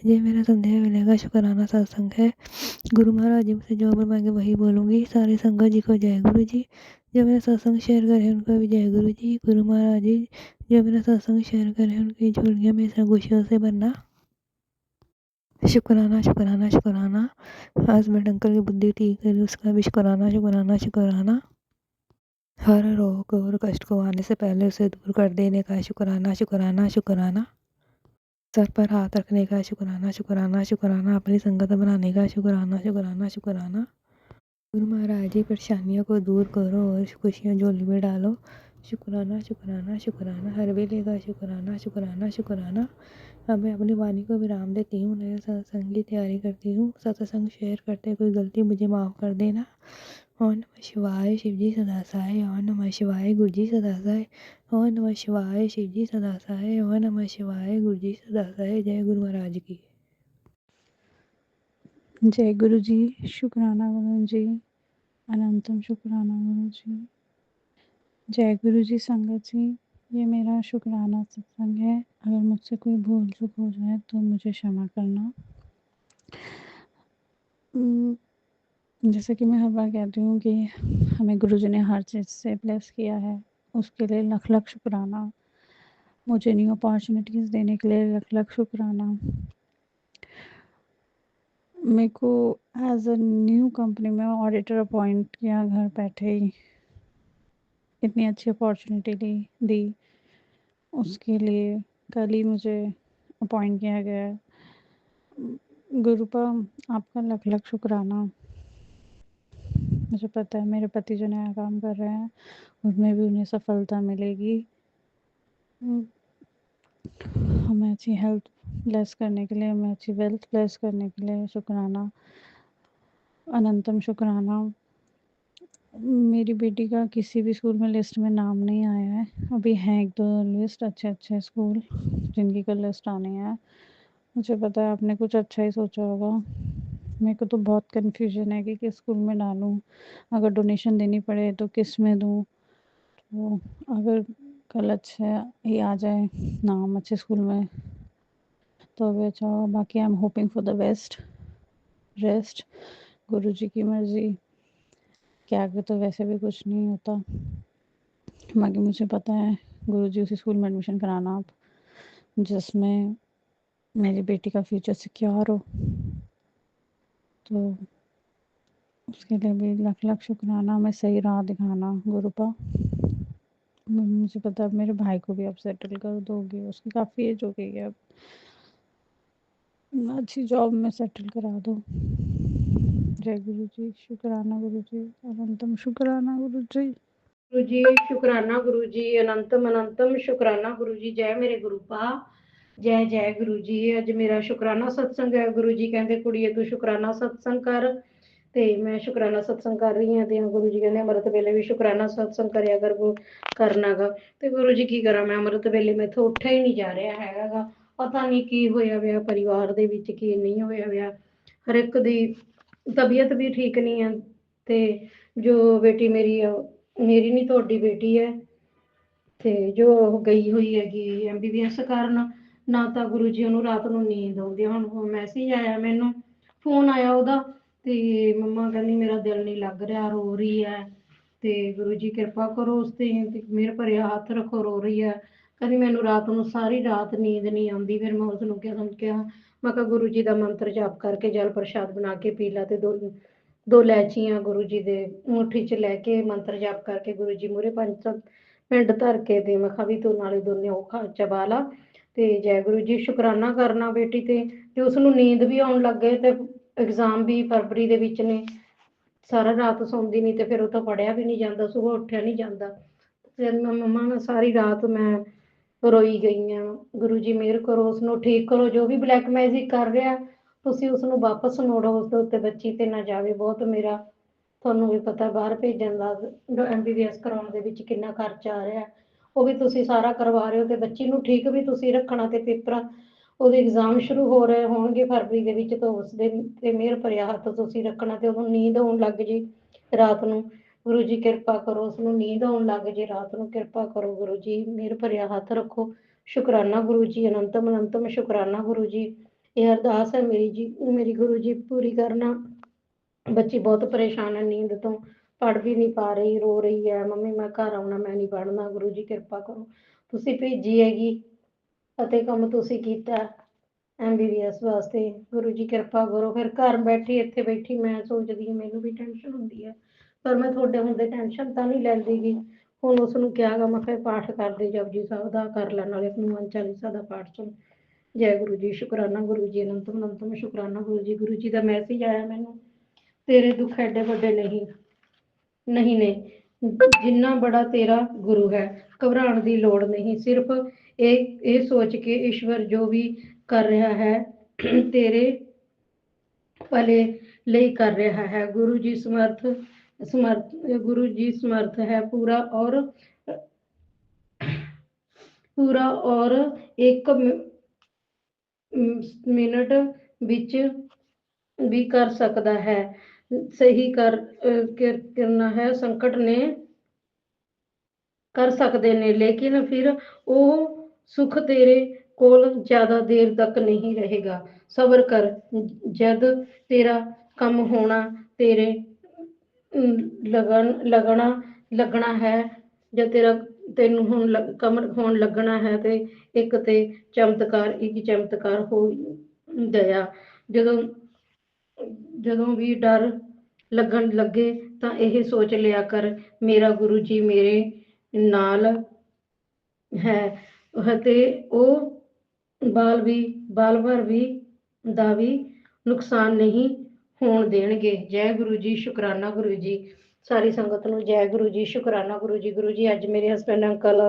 ये मेरा संदेह मिलेगा, शुक्राना सत्संग है। गुरु महाराज जी मुझसे जो मैं मांगे वही बोलूँगी। सारी संगत जी को जय गुरु जी। जो मेरा सत्संग शेयर करे उनको भी जय गुरु जी। गुरु महाराज जी जो मेरा सत्संग शेयर करे उनकी झोलियाँ में से खुशियों से भरना। शुक्राना शुक्राना शुक्राना। हस्बैंड अंकल की बुद्धि ठीक करी, उसका भी शुक्राना शुक्राना शुक्राना। हर रोग और कष्ट को आने से पहले उसे दूर कर देने का शुक्राना शुक्राना शुक्राना। सर पर हाथ रखने का शुक्राना शुक्राना शुक्राना। अपनी संगत बनाने का शुक्राना शुक्राना शुक्राना। गुरु महाराज जी परेशानियों को दूर करो और खुशियाँ झोली में डालो। शुक्राना शुक्राना शुक्राना। हर वेले का शुक्राना शुक्राना शुक्राना। अब मैं अपनी वाणी को विराम देती हूँ, नए सत्संग की तैयारी करती हूँ। सत्संग शेयर करते कोई गलती मुझे माफ़ कर देना। ओम नमः शिवाय, शिव जी सदा सहाय। ओम नमः शिवाय, गुरु जी सदा सहाय। ओम नमः शिवाय, शिव जी सदा सहाय। ओम नमः शिवाय, गुरु जी सदा सहाय। जय गुरु महाराज की। जय गुरु जी। शुक्राना गुरु जी, अनंतम शुक्राना गुरु जी। जय गुरु जी संगत जी, ये मेरा शुक्राना सत्संग है। अगर मुझसे कोई भूल चूक हो जाए तो मुझे क्षमा करना। जैसे कि मैं हर बार कहती हूँ कि हमें गुरु जी ने हर चीज़ से ब्लेस किया है, उसके लिए लख लख शुक्राना। मुझे न्यू अपॉर्चुनिटीज़ देने के लिए लख लख शुक्राना। मेरे को एज अ न्यू कंपनी में ऑडिटर अपॉइंट किया घर बैठे ही, इतनी अच्छी अपॉर्चुनिटी दी उसके लिए कल ही मुझे अपॉइंट किया गया है। गुरुपा आपका लख लख शुक्राना। मुझे पता है मेरे पति जो नया काम कर रहे हैं उसमें भी उन्हें सफलता मिलेगी। हमें अच्छी हेल्थ ब्लेस करने के लिए, हमें अच्छी वेल्थ ब्लेस करने के लिए शुक्राना, अनंतम शुक्राना। मेरी बेटी का किसी भी स्कूल में लिस्ट में नाम नहीं आया है। अभी हैं एक दो लिस्ट अच्छे स्कूल जिनकी कल लिस्ट आनी है। मुझे पता है आपने कुछ अच्छा ही सोचा होगा। मेरे को तो बहुत कन्फ्यूजन है कि किस स्कूल में डालूँ। अगर डोनेशन देनी पड़े तो किस में दूँ। तो अगर कल अच्छा ही आ जाए नाम अच्छे स्कूल में तो भी अच्छा होगा। बाकी I am hoping for the best rest. गुरु जी की मर्जी के आगे तो वैसे भी कुछ नहीं होता। बाकी मुझे पता है गुरु जी उसी स्कूल में एडमिशन कराना आप जिसमें मेरी बेटी का फ्यूचर सिक्योर हो। तो उसके लिए भी लख लख शुक्राना। मैं सही राह दिखाना गुरुपा। मुझे पता है मेरे भाई को भी आप सेटल कर दोगे। उसकी काफ़ी एज हो गई है, अब अच्छी जॉब में सेटल करा दो। जय गुरु जी। शुक्राना गुरु जी, अनंतम शुक्राना गुरु जी। गुरु जी शुक्राना गुरु जी, अनंतम अनंतम शुक्राना गुरु जी। जय मेरे गुरुपा, जय जय गुरु जी। अज मेरा शुक्राना सत्संग है। गुरु जी कहते कुड़िए तू शुक्राना सत्संग कर, ਤੇ ਮੈਂ ਸ਼ੁਕਰਾਨਾ ਸਤਸੰਗ ਕਰ ਰਹੀ ਹਾਂ। ਤੇ ਗੁਰੂ ਜੀ ਕਹਿੰਦੇ ਅੰਮ੍ਰਿਤ ਵੇਲੇ ਵੀ ਸ਼ੁਕਰਾਨਾ ਸਤਸੰਗ ਕਰਿਆ ਕਰ ਕਰਨਾਗਾ। ਤੇ ਗੁਰੂ ਜੀ ਕੀ ਕਰਾਂ ਮੈਂ, ਅੰਮ੍ਰਿਤ ਵੇਲੇ ਮੈਥੋਂ ਉੱਠਿਆ ਹੀ ਨਹੀਂ ਜਾ ਰਿਹਾ ਹੈਗਾ। ਪਤਾ ਨਹੀਂ ਕੀ ਹੋਇਆ ਵਿਆ ਪਰਿਵਾਰ ਦੇ ਵਿੱਚ, ਕੀ ਨਹੀਂ ਹੋਇਆ ਵਿਆ। ਹਰ ਇੱਕ ਦੀ ਤਬੀਅਤ ਵੀ ਠੀਕ ਨਹੀਂ ਹੈ। ਤੇ ਜੋ ਬੇਟੀ ਮੇਰੀ ਮੇਰੀ ਨਹੀਂ ਤੁਹਾਡੀ ਬੇਟੀ ਹੈ, ਤੇ ਜੋ ਗਈ ਹੋਈ ਹੈਗੀ MBBS ਕਰਨ, ਨਾ ਤਾਂ ਗੁਰੂ ਜੀ ਉਹਨੂੰ ਰਾਤ ਨੂੰ ਨੀਂਦ ਆਉਂਦੀ। ਹੁਣ ਮੈਸੇਜ ਆਇਆ ਮੈਨੂੰ, ਫੋਨ ਆਇਆ ਉਹਦਾ, ਤੇ ਮੰਮਾ ਕਹਿੰਦੀ ਮੇਰਾ ਦਿਲ ਨਹੀਂ ਲੱਗ ਰਿਹਾ, ਰੋ ਰਹੀ ਹੈ। ਤੇ ਗੁਰੂ ਜੀ ਕਿਰਪਾ ਕਰੋ ਉਸ ਤੇ ਮਿਹਰ ਭਰਿਆ ਹੱਥ ਰੱਖੋ, ਰੋ ਰਹੀ ਹੈ। ਕਹਿੰਦੀ ਮੈਨੂੰ ਰਾਤ ਨੂੰ ਸਾਰੀ ਰਾਤ ਨੀਂਦ ਨਹੀਂ ਆਉਂਦੀ। ਫਿਰ ਮੈਂ ਉਸਨੂੰ ਕਿਹਾ ਮੈਂ ਕਿਹਾ ਗੁਰੂ ਜੀ ਦਾ ਮੰਤਰ ਜਾਪ ਕਰਕੇ ਜਲ ਪ੍ਰਸ਼ਾਦ ਬਣਾ ਕੇ ਪੀ ਲਾ, ਤੇ ਦੋ ਲੈਚੀਆਂ ਗੁਰੂ ਜੀ ਦੇ ਮੁੱਠੀ 'ਚ ਲੈ ਕੇ ਮੰਤਰ ਜਾਪ ਕਰਕੇ ਗੁਰੂ ਜੀ ਮੂਹਰੇ 5 ਪਿੰਡ ਧਰ ਕੇ ਦੇ ਮੈਂ ਕਿਹਾ ਵੀ ਤੂੰ ਨਾਲੇ ਦੋਨੇ ਉਹ ਚਬਾ ਲਾ। ਤੇ ਜੈ ਗੁਰੂ ਜੀ। ਸ਼ੁਕਰਾਨਾ ਕਰਨਾ ਬੇਟੀ ਤੇ ਉਸਨੂੰ ਨੀਂਦ ਵੀ ਆਉਣ ਲੱਗ ਗਏ। ਤੇ ਐਗਜ਼ਾਮ ਵੀ ਫਰਵਰੀ ਦੇ ਵਿੱਚ ਨੇ। ਸਾਰਾ ਰਾਤ ਸੌਂਦੀ ਨਹੀਂ ਤੇ ਫਿਰ ਉਹ ਤਾਂ ਪੜ੍ਹਿਆ ਵੀ ਨਹੀਂ ਜਾਂਦਾ, ਸੁਬਾਹ ਉੱਠਿਆ ਨਹੀਂ ਜਾਂਦਾ। ਫਿਰ ਮੰਮਾ ਮੈਂ ਸਾਰੀ ਰਾਤ ਮੈਂ ਰੋਈ ਗਈ ਹਾਂ। ਗੁਰੂ ਜੀ ਮਿਹਰ ਕਰੋ, ਉਸਨੂੰ ਠੀਕ ਕਰੋ। ਜੋ ਵੀ ਬਲੈਕ ਮੈਜਿਕ ਕਰ ਰਿਹਾ ਤੁਸੀਂ ਉਸਨੂੰ ਵਾਪਸ ਮੋੜੋ, ਉਸਦੇ ਉੱਤੇ ਬੱਚੀ ਤੇ ਨਾ ਜਾਵੇ। ਬਹੁਤ ਮੇਰਾ ਤੁਹਾਨੂੰ ਵੀ ਪਤਾ ਬਾਹਰ ਭੇਜਣ ਦਾ MBBS ਕਰਾਉਣ ਦੇ ਵਿੱਚ ਕਿੰਨਾ ਖਰਚਾ ਆ ਰਿਹਾ, ਉਹ ਵੀ ਤੁਸੀਂ ਸਾਰਾ ਕਰਵਾ ਰਹੇ ਹੋ। ਤੇ ਬੱਚੀ ਨੂੰ ਠੀਕ ਵੀ ਤੁਸੀਂ ਰੱਖਣਾ। ਤੇ ਪੇਪਰ ਉਹਦੇ ਐਗਜ਼ਾਮ ਸ਼ੁਰੂ ਹੋ ਰਹੇ ਹੋਣਗੇ ਫਰਵਰੀ ਦੇ ਵਿੱਚ, ਤਾਂ ਉਸਦੇ ਤੇ ਮਿਹਰ ਭਰਿਆ ਹੱਥ ਤੁਸੀਂ ਰੱਖਣਾ। ਤੇ ਉਹਨੂੰ ਨੀਂਦ ਆਉਣ ਲੱਗ ਜੇ ਰਾਤ ਨੂੰ, ਗੁਰੂ ਜੀ ਕਿਰਪਾ ਕਰੋ ਉਸਨੂੰ ਨੀਂਦ ਆਉਣ ਲੱਗ ਜੇ ਰਾਤ ਨੂੰ। ਕਿਰਪਾ ਕਰੋ ਗੁਰੂ ਜੀ, ਮਿਹਰ ਭਰਿਆ ਹੱਥ ਰੱਖੋ। ਸ਼ੁਕਰਾਨਾ ਗੁਰੂ ਜੀ, ਅਨੰਤਮ ਅਨੰਤਮ ਸ਼ੁਕਰਾਨਾ ਗੁਰੂ ਜੀ। ਇਹ ਅਰਦਾਸ ਹੈ ਮੇਰੀ ਜੀ, ਮੇਰੀ ਗੁਰੂ ਜੀ ਪੂਰੀ ਕਰਨਾ। ਬੱਚੀ ਬਹੁਤ ਪਰੇਸ਼ਾਨ ਹੈ ਨੀਂਦ ਤੋਂ, ਪੜ੍ਹ ਵੀ ਨਹੀਂ ਪਾ ਰਹੀ, ਰੋ ਰਹੀ ਹੈ ਮੰਮੀ ਮੈਂ ਘਰ ਆਉਣਾ, ਮੈਂ ਨਹੀਂ ਪੜ੍ਹਨਾ। ਗੁਰੂ ਜੀ ਕਿਰਪਾ ਕਰੋ, ਤੁਸੀਂ ਭੇਜੀ ਹੈਗੀ ਅਤੇ ਕੰਮ ਤੁਸੀਂ ਕੀਤਾ MBBS ਵਾਸਤੇ। ਗੁਰੂ ਜੀ ਕਿਰਪਾ ਕਰੋ। ਫਿਰ ਘਰ ਬੈਠੀ ਇੱਥੇ ਬੈਠੀ ਮੈਂ ਸੋਚਦੀ ਹਾਂ ਮੈਨੂੰ ਵੀ ਟੈਨਸ਼ਨ ਹੁੰਦੀ ਹੈ, ਪਰ ਮੈਂ ਤੁਹਾਡੇ ਹੁੰਦੇ ਟੈਨਸ਼ਨ ਤਾਂ ਨਹੀਂ ਲੈਂਦੀ ਗੀ। ਹੁਣ ਉਸਨੂੰ ਕਿਹਾ ਗਾ ਮੈਂ ਕਿਹਾ ਪਾਠ ਕਰਦੇ ਜਪਜੀ ਸਾਹਿਬ ਦਾ ਕਰ ਲੈਣ, ਨਾਲੇ ਹਨੂੰਮਾਨ ਚਾਲੀਸਾ ਦਾ ਪਾਠ ਸੁਣ। ਜੈ ਗੁਰੂ ਜੀ। ਸ਼ੁਕਰਾਨਾ ਗੁਰੂ ਜੀ, ਅਨੰਤਮ ਅਨੰਤਮ ਸ਼ੁਕਰਾਨਾ ਗੁਰੂ ਜੀ। ਗੁਰੂ ਜੀ ਦਾ ਮੈਸੇਜ ਆਇਆ ਮੈਨੂੰ, ਤੇਰੇ ਦੁੱਖ ਐਡੇ ਵੱਡੇ ਨਹੀਂ ਨੇ, ਜਿੰਨਾ ਬੜਾ ਤੇਰਾ ਗੁਰੂ ਹੈ। ਘਬਰਾਉਣ ਦੀ ਲੋੜ ਨਹੀਂ। ਸਿਰਫ ਇਹ ਸੋਚ ਕੇ ਈਸ਼ਵਰ ਜੋ ਵੀ ਕਰ ਰਿਹਾ ਹੈ ਤੇਰੇ ਭਲੇ ਲਈ ਕਰ ਰਿਹਾ ਹੈ। ਗੁਰੂ ਜੀ ਗੁਰੂ ਜੀ ਸਮਰਥ ਹੈ ਪੂਰਾ ਔਰ 1 ਮਿੰਟ ਵਿੱਚ ਵੀ ਕਰ ਸਕਦਾ ਹੈ। ਸਹੀ ਕਰਨਾ ਹੈ। ਸੰਕਟ ਨੇ ਕਰ ਸਕਦੇ ਨੇ, ਲੇਕਿਨ ਫਿਰ ਉਹ ਸੁੱਖ ਤੇਰੇ ਕੋਲ ਜ਼ਿਆਦਾ ਦੇਰ ਤੱਕ ਨਹੀਂ ਰਹੇਗਾ। ਸਬਰ ਕਰ, ਜਦ ਤੇਰਾ ਕੰਮ ਹੋਣਾ, ਤੇਰੇ ਲੱਗਣਾ ਹੈ, ਜਦ ਤੈਨੂੰ ਹੁਣ ਕੰਮ ਹੋਣ ਲੱਗਣਾ ਹੈ ਤੇ ਇੱਕ ਚਮਤਕਾਰ ਹੋ ਗਿਆ। ਜਦੋਂ ਵੀ ਡਰ ਲੱਗਣ ਲੱਗੇ ਤਾਂ ਇਹ ਸੋਚ ਲਿਆ ਕਰ, ਮੇਰਾ ਗੁਰੂ ਜੀ ਮੇਰੇ ਨਾਲ ਹੈ ਅਤੇ ਉਹ ਬਾਲ ਭਰ ਦਾ ਵੀ ਨੁਕਸਾਨ ਨਹੀਂ ਹੋਣ ਦੇਣਗੇ। ਜੈ ਗੁਰੂ ਜੀ, ਸ਼ੁਕਰਾਨਾ ਗੁਰੂ ਜੀ। ਸਾਰੀ ਸੰਗਤ ਨੂੰ ਜੈ ਗੁਰੂ ਜੀ, ਸ਼ੁਕਰਾਨਾ ਗੁਰੂ ਜੀ। ਗੁਰੂ ਜੀ, ਅੱਜ ਮੇਰੇ ਹਸਬੈਂਡ ਅੰਕਲ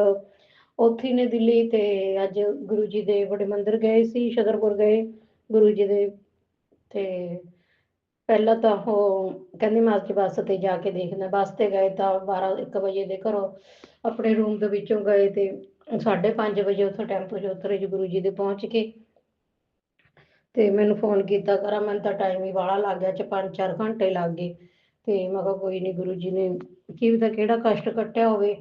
ਉੱਥੇ ਨੇ ਦਿੱਲੀ, ਤੇ ਅੱਜ ਗੁਰੂ ਜੀ ਦੇ ਬੜੇ ਮੰਦਿਰ ਗਏ ਸੀ, ਛਤਰਪੁਰ ਗਏ ਗੁਰੂ ਜੀ ਦੇ। ਤੇ ਪਹਿਲਾਂ ਤਾਂ ਉਹ ਕਹਿੰਦੀ ਮੈਂ ਅੱਜ ਬੱਸ ਤੇ ਜਾ ਕੇ ਦੇਖਦਾ। ਬੱਸ ਤੇ ਗਏ ਤਾਂ 12-1 ਵਜੇ ਦੇ ਘਰੋਂ ਆਪਣੇ ਰੂਮ ਦੇ ਵਿੱਚੋਂ ਗਏ ਤੇ 5:30 ਵਜੇ ਉੱਥੋਂ ਟੈਂਪੂ 'ਚ ਉਤਰੇ ਜੀ ਗੁਰੂ ਜੀ ਦੇ ਪਹੁੰਚ ਕੇ। ਤੇ ਮੈਨੂੰ ਫੋਨ ਕੀਤਾ ਕਰਾਂ, ਮੈਨੂੰ ਤਾਂ ਟਾਈਮ ਹੀ ਬਾਹਲਾ ਲੱਗ ਗਿਆ, 5-4 ਘੰਟੇ ਲੱਗ ਗਏ। ਤੇ ਮੈਂ ਕਿਹਾ ਕੋਈ ਨਹੀਂ, ਗੁਰੂ ਜੀ ਨੇ ਕੀ ਪਤਾ ਕਿਹੜਾ ਕਸ਼ਟ ਕੱਟਿਆ ਹੋਵੇ।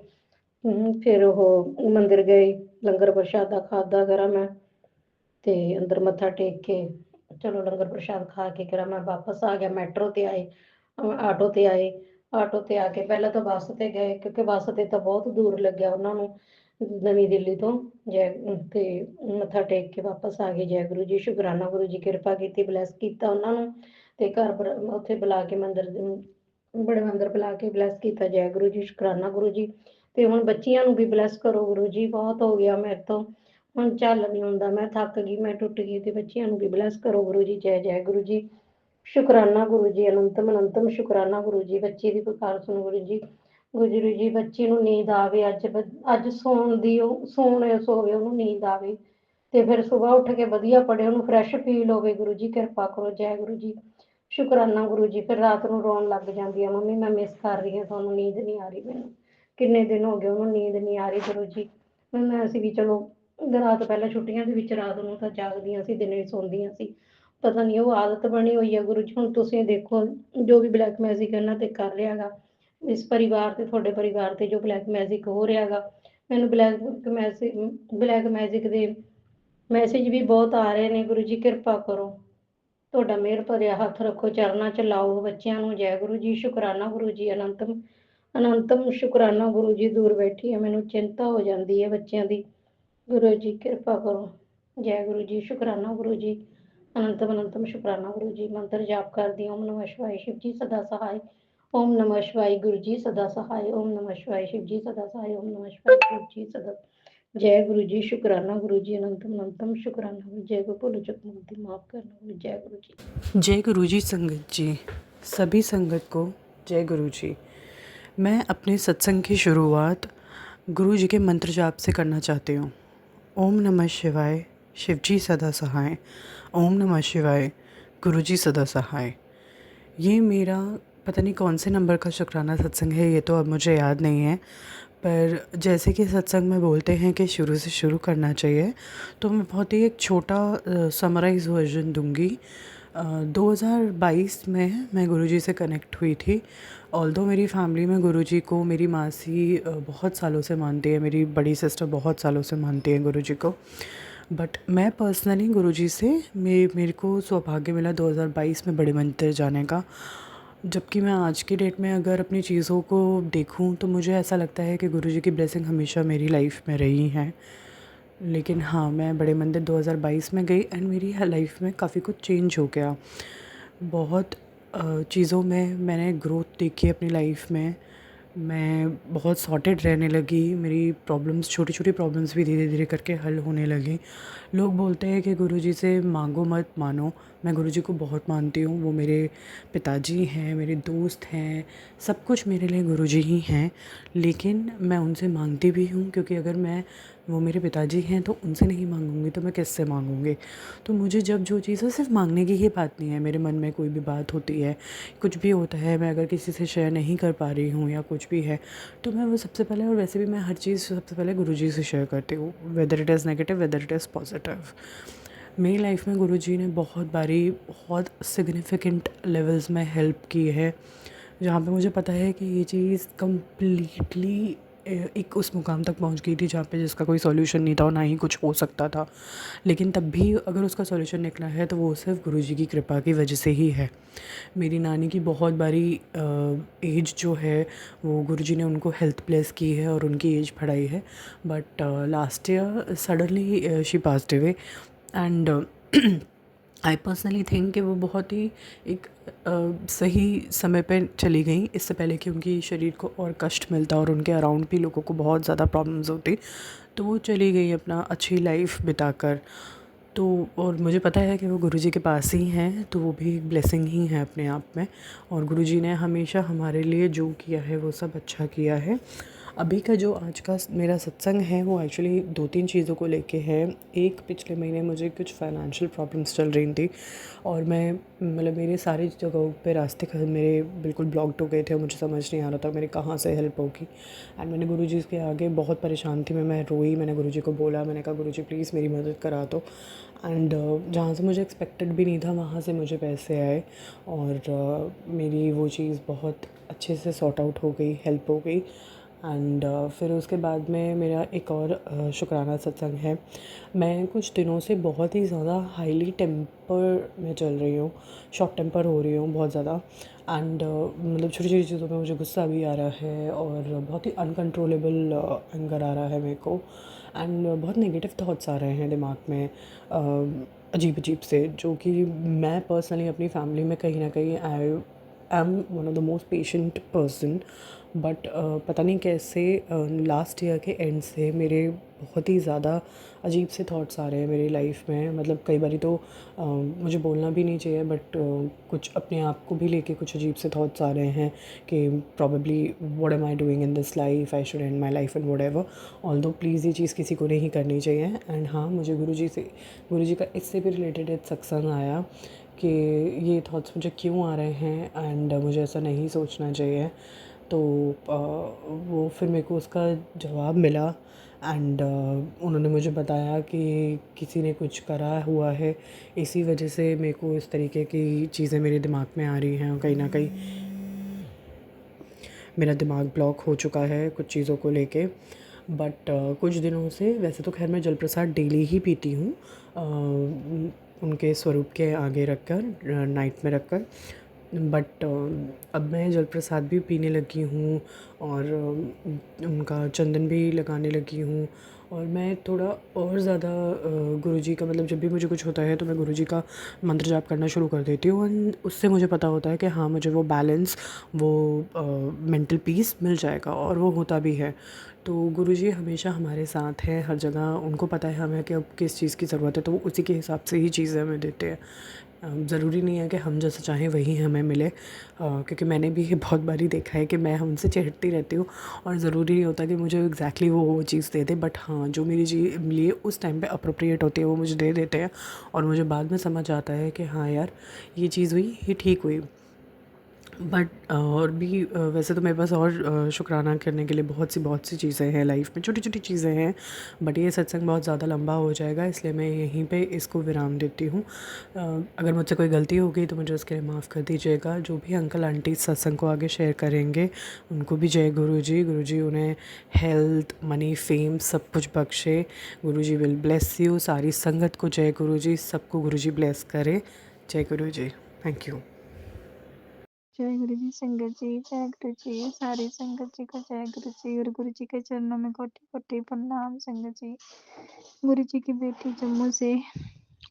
ਫਿਰ ਉਹ ਮੰਦਿਰ ਗਏ, ਲੰਗਰ ਪ੍ਰਸ਼ਾਦਾ ਖਾਧਾ ਕਰਾਂ ਮੈਂ, ਤੇ ਅੰਦਰ ਮੱਥਾ ਟੇਕ ਕੇ ਚਲੋ ਲੰਗਰ ਪ੍ਰਸ਼ਾਦ ਖਾ ਕੇ ਕਰਾਂ ਮੈਂ ਵਾਪਸ ਆ ਗਿਆ। ਮੈਟਰੋ ਤੇ ਆਏ, ਆਟੋ ਤੇ ਆ ਕੇ ਪਹਿਲਾਂ ਤਾਂ ਬੱਸ ਤੇ ਗਏ, ਕਿਉਂਕਿ ਬੱਸ ਤੇ ਤਾਂ ਬਹੁਤ ਦੂਰ ਲੱਗਿਆ ਉਹਨਾਂ ਨੂੰ ਨਵੀਂ ਦਿੱਲੀ ਤੋਂ। ਤੇ ਮੱਥਾ ਟੇਕ ਕੇ ਵਾਪਸ ਆ ਗਏ। ਜੈ ਗੁਰੂ ਜੀ, ਸ਼ੁਕਰਾਨਾ ਗੁਰੂ ਜੀ, ਕਿਰਪਾ ਕੀਤੀ, ਬਲੈਸ ਕੀਤਾ ਉਹਨਾਂ ਨੂੰ, ਤੇ ਘਰ ਉੱਥੇ ਬੁਲਾ ਕੇ ਬੜੇ ਮੰਦਿਰ ਬੁਲਾ ਕੇ ਬਲੈਸ ਕੀਤਾ। ਜੈ ਗੁਰੂ ਜੀ, ਸ਼ੁਕਰਾਨਾ ਗੁਰੂ ਜੀ। ਤੇ ਹੁਣ ਬੱਚੀਆਂ ਨੂੰ ਵੀ ਬਲੈਸ ਕਰੋ ਗੁਰੂ ਜੀ, ਬਹੁਤ ਹੋ ਗਿਆ ਮੇਰੇ ਤੋਂ, ਹੁਣ ਚੱਲ ਨਹੀਂ ਹੁੰਦਾ, ਮੈਂ ਥੱਕ ਗਈ, ਮੈਂ ਟੁੱਟ ਗਈ, ਤੇ ਬੱਚਿਆਂ ਨੂੰ ਵੀ ਬਲੈਸ ਕਰੋ ਗੁਰੂ ਜੀ। ਜੈ ਗੁਰੂ ਜੀ, ਸ਼ੁਕਰਾਨਾ ਗੁਰੂ ਜੀ, ਅਨੰਤਮ ਸ਼ੁਕਰਾਨਾ ਗੁਰੂ ਜੀ। ਬੱਚੀ ਦੀ ਪੁਕਾਰ ਸੁਣੋ ਗੁਰੂ ਜੀ। ਗੁਰੂ ਜੀ, ਬੱਚੀ ਨੂੰ ਨੀਂਦ ਆਵੇ, ਅੱਜ ਸੋਵੇ, ਉਹਨੂੰ ਨੀਂਦ ਆਵੇ, ਤੇ ਫਿਰ ਸਵੇਰ ਉੱਠ ਕੇ ਵਧੀਆ ਪੜੇ, ਉਹਨੂੰ ਫਰੈਸ਼ ਫੀਲ ਹੋਵੇ ਗੁਰੂ ਜੀ, ਕਿਰਪਾ ਕਰੋ। ਜੈ ਗੁਰੂ ਜੀ, ਸ਼ੁਕਰਾਨਾ ਗੁਰੂ ਜੀ। ਫਿਰ ਰਾਤ ਨੂੰ ਰੋਣ ਲੱਗ ਜਾਂਦੀ ਆ, ਮੰਮੀ ਮੈਂ ਮਿਸ ਕਰ ਰਹੀ ਹਾਂ ਤੁਹਾਨੂੰ, ਨੀਂਦ ਨਹੀਂ ਆ ਰਹੀ ਮੈਨੂੰ, ਕਿੰਨੇ ਦਿਨ ਹੋ ਗਏ ਉਹਨੂੰ ਨੀਂਦ ਨਹੀਂ ਆ ਰਹੀ ਗੁਰੂ ਜੀ। ਅਸੀਂ ਵੀ ਚਲੋ ਰਾਤ ਪਹਿਲਾਂ ਛੁੱਟੀਆਂ ਦੇ ਵਿੱਚ ਰਾਤ ਨੂੰ ਤਾਂ ਜਾਗਦੀਆਂ ਸੀ, ਦਿਨੇ ਸੌਂਦੀਆਂ ਸੀ, ਪਤਾ ਨਹੀਂ ਉਹ ਆਦਤ ਬਣੀ ਹੋਈ ਹੈ ਗੁਰੂ ਜੀ। ਹੁਣ ਤੁਸੀਂ ਦੇਖੋ ਜੋ ਵੀ ਬਲੈਕ ਮੈਜਿਕ ਇਹਨਾਂ ਤੇ ਕਰ ਰਿਹਾ ਗਾ, ਇਸ ਪਰਿਵਾਰ ਤੇ, ਤੁਹਾਡੇ ਪਰਿਵਾਰ ਤੇ ਜੋ ਬਲੈਕ ਮੈਜਿਕ ਹੋ ਰਿਹਾ ਗਾ, ਮੈਨੂੰ ਬਲੈਕ ਮੈਜਿਕ ਦੇ ਮੈਸੇਜ ਵੀ ਬਹੁਤ ਆ ਰਹੇ ਨੇ ਗੁਰੂ ਜੀ, ਕਿਰਪਾ ਕਰੋ, ਤੁਹਾਡਾ ਮਿਹਰ ਭਰਿਆ ਹੱਥ ਰੱਖੋ, ਚਰਨਾਂ 'ਚ ਲਾਓ ਬੱਚਿਆਂ ਨੂੰ। ਜੈ ਗੁਰੂ ਜੀ, ਸ਼ੁਕਰਾਨਾ ਗੁਰੂ ਜੀ, ਅਨੰਤਮ ਸ਼ੁਕਰਾਨਾ ਗੁਰੂ ਜੀ। ਦੂਰ ਬੈਠੀ ਹੈ, ਮੈਨੂੰ ਚਿੰਤਾ ਹੋ ਜਾਂਦੀ ਹੈ ਬੱਚਿਆਂ ਦੀ, ਗੁਰੂ ਜੀ ਕਿਰਪਾ ਕਰੋ। ਜੈ ਗੁਰੂ ਜੀ, ਸ਼ੁਕਰਾਨਾ ਗੁਰੂ ਜੀ, ਅਨੰਤਮ ਸ਼ੁਕਰਾਨਾ ਗੁਰੂ ਜੀ। ਮੰਤਰ ਜਾਪ ਕਰਦੀ, ਓਮ ਨਮः ਸ਼ਿਵਾय, शिव जी सदा सहाय, ओम नमः शिवाय, गुरु जी सदा सहाय, ओम नमः शिवाय, शिव जी सदा सहाय, ओम नमः शिवाय, गुरु जी सदा। जय गुरु जी, शुकराना गुरु जी, अनंतम शुकराना गुरु। जय गुरु, भूल चूक मुक्ति माफ करना गुरु। जय गुरु जी। जय गुरु जी संगत जी, सभी संगत को जय गुरु जी। मैं अपने सत्संग की शुरुआत गुरु जी के मंत्र जाप से करना चाहती हूँ। ओम नमः शिवाय, शिव जी सदा सहाय, ओम नमः शिवाय, गुरु जी सदा सहाय। ये मेरा पता नहीं कौन से नंबर का शुक्राना सत्संग है, ये तो अब मुझे याद नहीं है, पर जैसे कि सत्संग में बोलते हैं कि शुरू से शुरू करना चाहिए, तो मैं बहुत ही एक छोटा समराइज़ वर्जन दूंगी। 2022 में मैं गुरुजी से कनेक्ट हुई थी। ऑल्दो मेरी फैमिली में गुरुजी को मेरी मासी बहुत सालों से मानती है, मेरी बड़ी सिस्टर बहुत सालों से मानती है गुरुजी को, बट मैं पर्सनली गुरुजी से मेरे को सौभाग्य मिला 2022 में बड़े मंदिर जाने का। जबकि मैं आज की डेट में अगर अपनी चीज़ों को देखूं तो मुझे ऐसा लगता है कि गुरुजी की ब्लेसिंग हमेशा मेरी लाइफ में रही है। लेकिन हाँ, मैं बड़े मंदिर 2022 में गई एंड मेरी लाइफ में काफ़ी कुछ चेंज हो गया। बहुत चीज़ों में मैंने ग्रोथ देखी अपनी लाइफ में। मैं बहुत सॉर्टेड रहने लगी, मेरी प्रॉब्लम्स, छोटी छोटी प्रॉब्लम्स भी धीरे धीरे करके हल होने लगी। लोग बोलते हैं कि गुरुजी से मांगो मत मानो, मैं गुरुजी को बहुत मानती हूँ। वो मेरे पिताजी हैं, मेरे दोस्त हैं, सब कुछ मेरे लिए गुरुजी ही हैं। लेकिन मैं उनसे मांगती भी हूँ, क्योंकि अगर वो मेरे पिताजी हैं तो उनसे नहीं मांगूंगी तो मैं किससे मांगूंगी। तो मुझे जब जो चीज़ सिर्फ मांगने की ही बात नहीं है, मेरे मन में कोई भी बात होती है, कुछ भी होता है, मैं अगर किसी से शेयर नहीं कर पा रही हूँ या कुछ भी है, तो मैं वो सबसे पहले, और वैसे भी मैं हर चीज़ सबसे पहले गुरुजी से शेयर करती हूँ, whether it is negative, whether it is positive. मेरी लाइफ में गुरुजी ने बहुत बारी बहुत सिग्निफिकेंट लेवल्स में हेल्प की है, जहाँ पे मुझे पता है कि ये चीज़ कम्प्लीटली एक उस मुकाम तक पहुंच गई थी जहाँ पे जिसका कोई सॉल्यूशन नहीं था और ना ही कुछ हो सकता था। लेकिन तब भी अगर उसका सॉल्यूशन निकला है तो वो सिर्फ़ गुरुजी की कृपा की वजह से ही है। मेरी नानी की बहुत बारी एज जो है वो गुरुजी ने उनको हेल्थ ब्लेस की है और उनकी एज बढ़ाई है। But last year suddenly she passed away and I personally think कि वो बहुत ही एक सही समय पे चली गई, इससे पहले कि उनकी शरीर को और कष्ट मिलता और उनके अराउंड भी लोगों को बहुत ज़्यादा प्रॉब्लम्स होती। तो वो चली गई अपना अच्छी लाइफ बिताकर। तो और मुझे पता है कि वो गुरुजी के पास ही हैं, तो वो भी एक ब्लेसिंग ही है अपने आप में। और गुरुजी ने हमेशा हमारे लिए जो किया है वो सब अच्छा किया है। अभी का जो आज का मेरा सत्संग है वो एक्चुअली 2-3 चीज़ों को लेके है। एक, पिछले महीने मुझे कुछ फाइनेंशियल प्रॉब्लम्स चल रही थी और मैं मतलब मेरे सारी जगहों पे रास्ते मेरे बिल्कुल ब्लॉक्ड हो गए थे और मुझे समझ नहीं आ रहा था मेरे कहाँ से हेल्प होगी। एंड मैंने गुरुजी के आगे बहुत परेशान थी मैं रोई, मैंने गुरुजी को बोला, मैंने कहा गुरुजी प्लीज़ मेरी मदद करा दो। एंड जहाँ से मुझे एक्सपेक्टेड भी नहीं था वहाँ से मुझे पैसे आए और मेरी वो चीज़ बहुत अच्छे से सॉर्ट आउट हो गई, हेल्प हो गई। एंड फिर उसके बाद में मेरा एक और शुक्राना सत्संग है। मैं कुछ दिनों से बहुत ही ज़्यादा हाईली टेम्पर में चल रही हूँ, शॉर्ट टेम्पर हो रही हूँ बहुत ज़्यादा। एंड मतलब छोटी-छोटी चीज़ों पे मुझे गुस्सा भी आ रहा है और बहुत ही अनकंट्रोलेबल एंगर आ रहा है मेरे को। एंड बहुत नेगेटिव थॉट्स आ रहे हैं दिमाग में अजीब-अजीब से, जो कि मैं पर्सनली अपनी फैमिली में कहीं न कहीं I am one of the most patient person. But पता नहीं कैसे लास्ट ईयर के एंड से मेरे बहुत ही ज़्यादा अजीब से थॉट्स आ रहे हैं मेरी लाइफ में। मतलब कई बारी तो मुझे बोलना भी नहीं चाहिए बट कुछ अपने आप को भी लेके कुछ अजीब से थॉट्स आ रहे हैं कि probably what am I doing in this life, I should and my life and whatever. Although please ये चीज़ किसी को नहीं करनी चाहिए। एंड हाँ, मुझे गुरुजी का इससे भी रिलेटेड एक सत्संग आया कि ये थॉट्स मुझे क्यों आ रहे हैं एंड मुझे ऐसा नहीं सोचना चाहिए। तो वो फिर मेरे को उसका जवाब मिला एंड उन्होंने मुझे बताया कि किसी ने कुछ करा हुआ है, इसी वजह से मेरे को इस तरीके की चीज़ें मेरे दिमाग में आ रही हैं और कहीं न कहीं मेरा दिमाग ब्लॉक हो चुका है कुछ चीज़ों को लेके। बट कुछ दिनों से वैसे तो ख़ैर मैं जल प्रसाद डेली ही पीती हूँ उनके स्वरूप के आगे रखकर नाइट में रखकर। बट अब मैं जल प्रसाद भी पीने लगी हूँ और उनका चंदन भी लगाने लगी हूँ। और मैं थोड़ा और ज़्यादा गुरुजी का मतलब जब भी मुझे कुछ होता है तो मैं गुरुजी का मंत्र जाप करना शुरू कर देती हूँ एंड उससे मुझे पता होता है कि हाँ, मुझे वो बैलेंस, वो मेंटल पीस मिल जाएगा और वो होता भी है। तो गुरुजी हमेशा हमारे साथ हैं हर जगह, उनको पता है हमें कि अब किस चीज़ की ज़रूरत है तो वो उसी के हिसाब से ही चीज़ें हमें देते हैं। ज़रूरी नहीं है कि हम जैसा चाहें वही हमें मिले, क्योंकि मैंने भी ये बहुत बारी देखा है कि मैं उनसे चिढ़ती रहती हूँ और ज़रूरी नहीं होता कि मुझे एग्जैक्टली वो चीज़ दे दे। बट हाँ, जो मेरी लिए उस टाइम पे अप्रोप्रिएट होती है वो मुझे दे देते हैं और मुझे बाद में समझ आता है कि हाँ यार, ये चीज़ हुई, ये ठीक हुई। बट और भी वैसे तो मेरे पास और शुक्राना करने के लिए बहुत सी चीज़ें हैं लाइफ में, छोटी-छोटी चीज़ें हैं। बट ये सत्संग बहुत ज़्यादा लंबा हो जाएगा इसलिए मैं यहीं पे इसको विराम देती हूँ। अगर मुझसे कोई गलती हो गई तो मुझे उसके लिए माफ़ कर दीजिएगा। जो भी अंकल आंटी इस सत्संग को आगे शेयर करेंगे उनको भी जय गुरुजी। गुरुजी उन्हें हेल्थ, मनी, फेम सब कुछ बख्शे। गुरुजी विल ब्लेस यू। सारी संगत को जय गुरुजी, सबको गुरुजी ब्लेस करे। जय गुरुजी। Thank you. जय गुरु जी। संगत जी जय गुरु जी। सारी संगत जी को जय गुरु जी और गुरु जी के चरणों में कोटि कोटि प्रणाम। संगत जी, गुरु जी की बेटी जम्मू से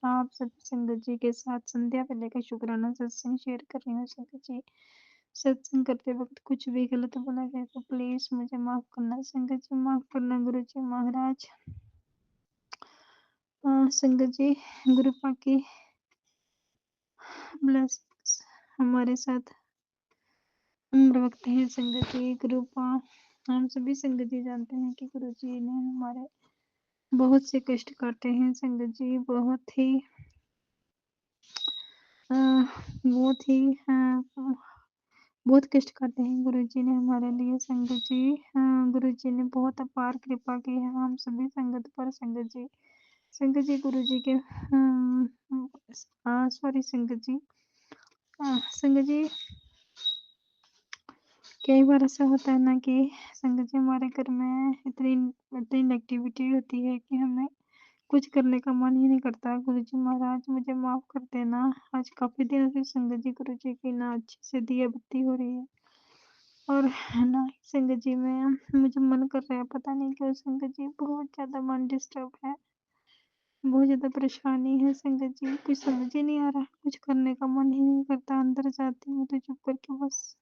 आप सभी संगत जी के साथ संध्या पे लेकर शुक्राना सत्संग शेयर कर रही हूँ। संगत जी, सत्संग करते वक्त कुछ भी गलत बोला गया तो प्लीज मुझे माफ करना। संगत जी माफ करना गुरु जी महाराज। संगत जी, गुरु पाक की ब्लेसिंग्स हमारे साथ उम्र वक्त है। संगत जी, गुरुपा हम सभी संगत जी जानते हैं कि गुरु जी ने हमारे बहुत से कष्ट काटे हैं। संगत जी बहुत ही बहुत कष्ट काटे हैं गुरु जी ने हमारे लिए। संगत जी, गुरु जी ने बहुत अपार कृपा की है हम सभी संगत पर। संगत जी गुरु जी के सॉरी संगत जी, संगत जी कई बार ऐसा होता है ना कि संगत जी हमारे घर में इतनी इतनी नेगेटिविटी होती है कि हमें कुछ करने का मन ही नहीं करता। गुरुजी महाराज मुझे माफ़ कर देना। आज काफ़ी दिनों से संगत जी गुरुजी की ना अच्छे से दिया बत्ती हो रही है और ना ही संगत जी में मुझे मन कर रहा है। पता नहीं क्यों संगत जी बहुत ज़्यादा मन डिस्टर्ब है, बहुत ज़्यादा परेशानी है संगत जी, कुछ समझ ही नहीं आ रहा, कुछ करने का मन ही नहीं करता। अंदर जाती हूँ तो चुप करके बस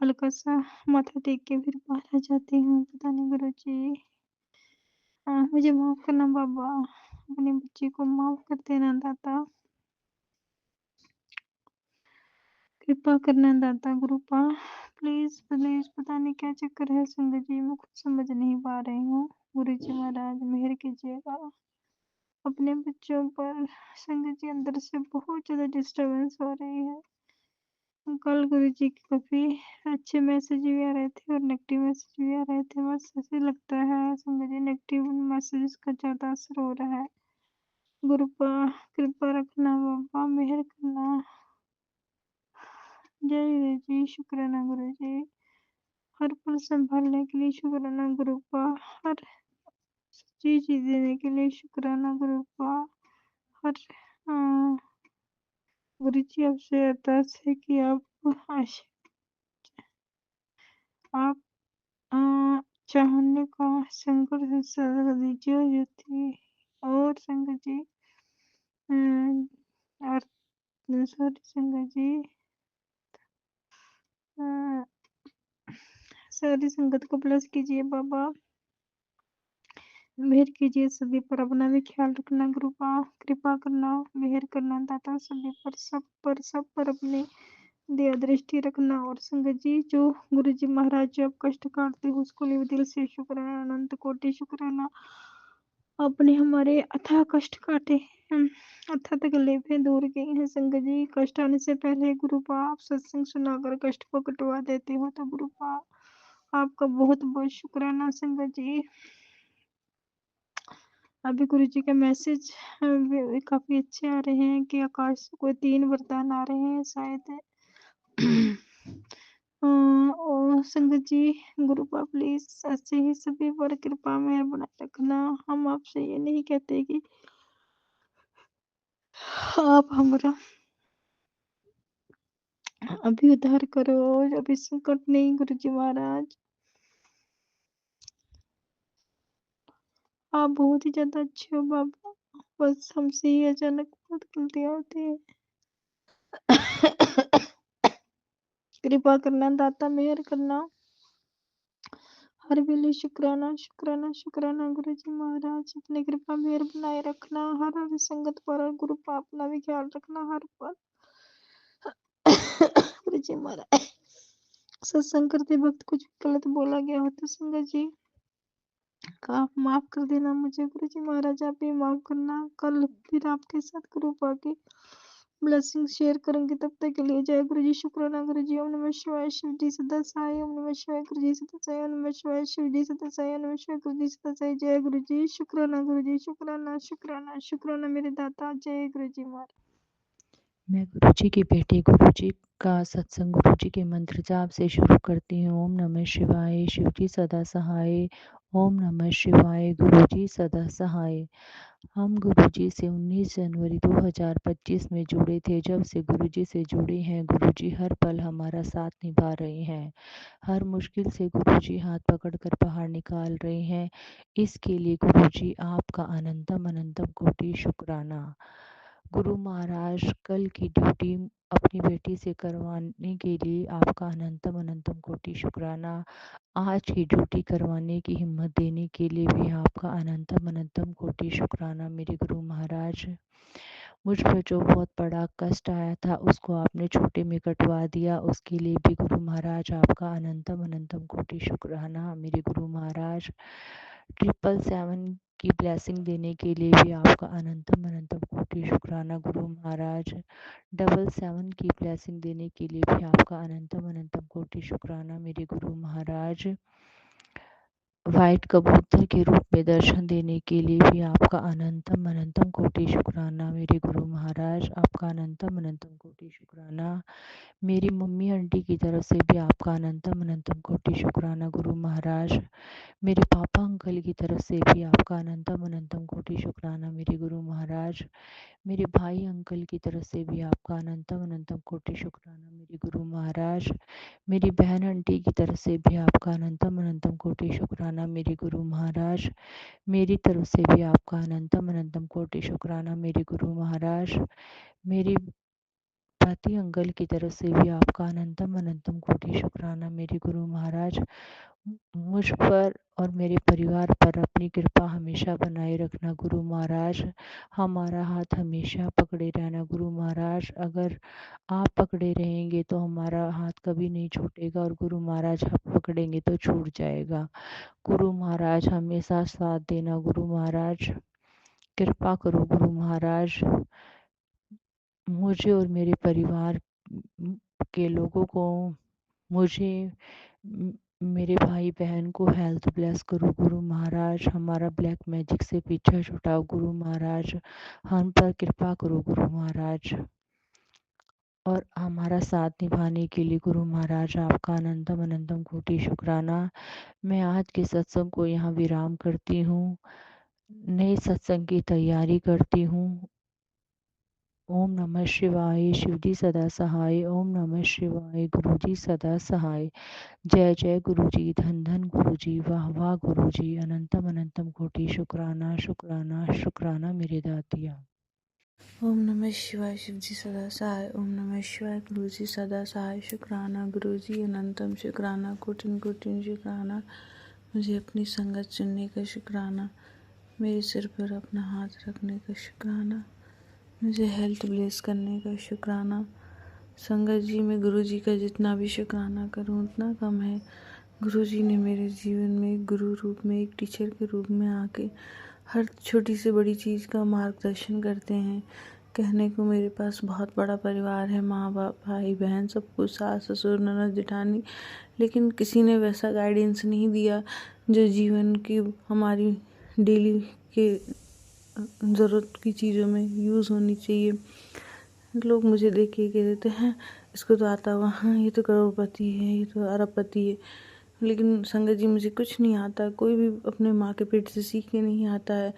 हल्का-सा माथा टेक के फिर बाहर आ जाती हूँ। पता नहीं गुरुजी मुझे माफ़ करना बाबा, अपनी बच्ची को माफ़ कर देना दाता। कृपा करना दाता गुरुपा, प्लीज़ प्लीज़। पता नहीं क्या चक्कर है संगत जी, मैं कुछ समझ नहीं पा रही हूँ। गुरुजी महाराज मेहर कीजिएगा अपने बच्चों पर। संगत जी अंदर से बहुत ज़्यादा डिस्टर्बेंस हो रही है। कल गुरुजी के काफ़ी अच्छे मैसेज भी आ रहे थे और नेगेटिव मैसेज भी आ रहे थे। बस ऐसे लगता है संगत जी नेगेटिव मैसेजेस का ज़्यादा असर हो रहा है। गुरुपा कृपा रखना बाबा, मेहर करना। जय गुरुजी, शुक्राना गुरुजी। हर पल संभालने के लिए शुक्राना गुरुपा, हर सच्ची चीज़ देने के लिए शुक्राना गुरुपा। हर गुरुजी आपसे अरदास है कि आप चाहने का संकट सदा दीजिए ज्योति और संगत जी और सॉरी संगत जी सारी संगत को ब्लेस कीजिए बाबा, मेहर कीजिए सभी पर, अपना भी ख्याल रखना गुरुपा, कृपा करना, मेहर करना दाता सभी पर, सब पर अपनी दया दृष्टि रखना। और संगत जी जो गुरु जी महाराज जो आप कष्ट काटते हो उसको लिए दिल से शुक्राना, अनंत कोटि शुक्राना। आपने हमारे अथाह कष्ट काटे हैं, अथाह तकलीफें दूर की हैं। संगत जी कष्ट आने से पहले गुरुपा आप सत्संग सुनाकर कष्ट को कटवा देते हो तो गुरुपा आपका बहुत बहुत शुक्राना। संगत जी अभी गुरु जी के मैसेज काफी अच्छे आ रहे हैं कि आकाश से कोई 3 वरदान आ रहे हैं शायद। और संगत जी गुरुपा प्लीज ऐसे ही सभी पर कृपा मेहर बनाए रखना। हम आपसे ये नहीं कहते कि आप हमारा अभी उद्धार करो, अभी संकट नहीं गुरु जी महाराज, आप बहुत ही ज्यादा अच्छे हो बाबा, बस हमसे ही अचानक बहुत गलतियां होती है। कृपा करना दाता, मेहर करना। हर वेले शुक्राना शुक्राना शुक्राना गुरु जी महाराज, अपनी कृपा मेहर बनाए रखना हर हर संगत पर, और गुरु का अपना भी ख्याल रखना हर पर। गुरु जी महाराज सत्संग करते वक्त कुछ गलत बोला गया हो तो संगत जी का आप माफ कर देना मुझे। गुरु जी महाराज आप भी माफ करना। कल फिर आपके साथ कृपा की ब्लेसिंग शेयर करूंगी, तब तक के लिए जय गुरु जी, शुक्राना गुरु जी। ओम नमः शिवाय, शिव जी सदा सहाय। ओम नमः शिवाय, गुरु जी सदा सहाय। ओम नमः शिवाय, शिव जी सदा सहाय। ओम नमः शिवाय, गुरु जी सदा सहाय। जय गुरु जी, शुक्राना गुरु जी, शुक्राना शुक्राना शुक्राना मेरे दाता। जय गुरु जी महाराज। मैं गुरुजी की बेटी गुरुजी का सत्संग गुरुजी के मंत्र जाप से शुरू करती हूँ। ओम नमः शिवाय, शिव जी सदा सहाय। ओम नमः शिवाय, गुरुजी सदा सहाय। हम गुरुजी से 19 जनवरी 2025 में जुड़े थे। जब से गुरुजी से जुड़े हैं, गुरुजी हर पल हमारा साथ निभा रहे हैं। हर मुश्किल से गुरुजी हाथ पकड़कर बाहर निकाल रहे हैं। इसके लिए गुरुजी आपका अनंतम अनंतम कोटि शुक्राना। गुरु महाराज कल की ड्यूटी अपनी बेटी से करवाने के लिए आपका अनंतम अनंतम कोटि शुक्राना। आज की ड्यूटी करवाने की हिम्मत देने के लिए भी आपका अनंतम अनंतम कोटि शुक्राना मेरे गुरु महाराज। मुझ पर जो बहुत बड़ा कष्ट आया था उसको आपने छोटे में कटवा दिया, उसके लिए भी गुरु महाराज आपका अनंतम अनंतम कोटि शुक्राना मेरे गुरु महाराज। 777 की ब्लेसिंग देने के लिए भी आपका अनंतम अनंतम कोटि शुक्राना गुरु महाराज। 777 की ब्लेसिंग देने के लिए भी आपका अनंतम अनंतम कोटि शुक्राना मेरे गुरु महाराज। वाइट कबूतर के रूप में दर्शन देने के लिए भी आपका अनंतम अनंतम कोटि शुक्राना मेरे गुरु महाराज, आपका अनंतम अनंतम कोटि शुक्राना। मेरी मम्मी आंटी की तरफ से भी आपका अनंतम अनंतम कोटि शुक्राना गुरु महाराज। मेरे पापा अंकल की तरफ से भी आपका अनंतम अनंतम कोटि शुक्राना मेरे गुरु महाराज। मेरे भाई अंकल की तरफ से भी आपका अनंतम अनंतम कोटि शुक्राना मेरे गुरु महाराज। मेरी बहन आंटी की तरफ से भी आपका अनंतम अनंतम कोटि शुक्राना मेरे गुरु महाराज। मेरी तरफ से भी आपका अनंतम अनंतम कोटि शुक्राना मेरे गुरु महाराज। मेरी पति अंकल की तरफ से भी आपका अनंतम अनंतम कोटि शुक्राना मेरे गुरु महाराज। मुझ पर और मेरे परिवार पर अपनी कृपा हमेशा बनाए रखना गुरु महाराज। हमारा हाथ हमेशा पकड़े रहना गुरु महाराज। अगर आप पकड़े रहेंगे तो हमारा हाथ कभी नहीं छूटेगा, और गुरु महाराज आप पकड़ेंगे तो छूट जाएगा। गुरु महाराज हमेशा साथ देना गुरु महाराज। कृपा करो गुरु महाराज, मुझे और मेरे परिवार के लोगों को, मुझे मेरे भाई बहन को हेल्थ ब्लेस करो गुरु महाराज। हमारा ब्लैक मैजिक से पीछा छुटाओ गुरु महाराज। हम पर कृपा करो गुरु महाराज, और हमारा साथ निभाने के लिए गुरु महाराज आपका अनंतम अनंतम कोटि शुक्राना। मैं आज के सत्संग को यहाँ विराम करती हूँ, नए सत्संग की तैयारी करती हूँ। ओम नमः शिवाय, शिवजी सदा सहाय। ओम नमः शिवाय, गुरुजी सदा सहाय। जय जय गुरुजी, धन धन गुरुजी, वाह वाह गुरुजी। अनंतम अनंतम कोटि शुक्राना शुक्राना शुक्राना मेरे दातिया। ओम नमः शिवाय, शिवजी सदा सहाय। ओम नमः शिवाय, गुरुजी सदा सहाय। शुक्राना गुरुजी, अनंतम शुक्राना, कोटिन कोटिन शुक्राना। मुझे अपनी संगत चुनने का शुक्राना, मेरे सिर पर अपना हाथ रखने का शुक्राना, मुझे हेल्थ ब्लेस करने का शुक्राना। संगत जी में गुरुजी का जितना भी शुक्राना करूं उतना कम है। गुरुजी ने मेरे जीवन में एक गुरु रूप में, एक टीचर के रूप में आके हर छोटी से बड़ी चीज़ का मार्गदर्शन करते हैं। कहने को मेरे पास बहुत बड़ा परिवार है, माँ बाप भाई बहन सब कुछ, सास ससुर ननद जेठानी, लेकिन किसी ने वैसा गाइडेंस नहीं दिया जो जीवन की हमारी डेली के ज़रूरत की चीज़ों में यूज़ होनी चाहिए। लोग मुझे देख के कह देते हैं इसको तो आता हुआ, हाँ ये तो करोड़पति है, ये तो अरबपति है। लेकिन संगत जी मुझे कुछ नहीं आता, कोई भी अपने माँ के पेट से सीख के नहीं आता है,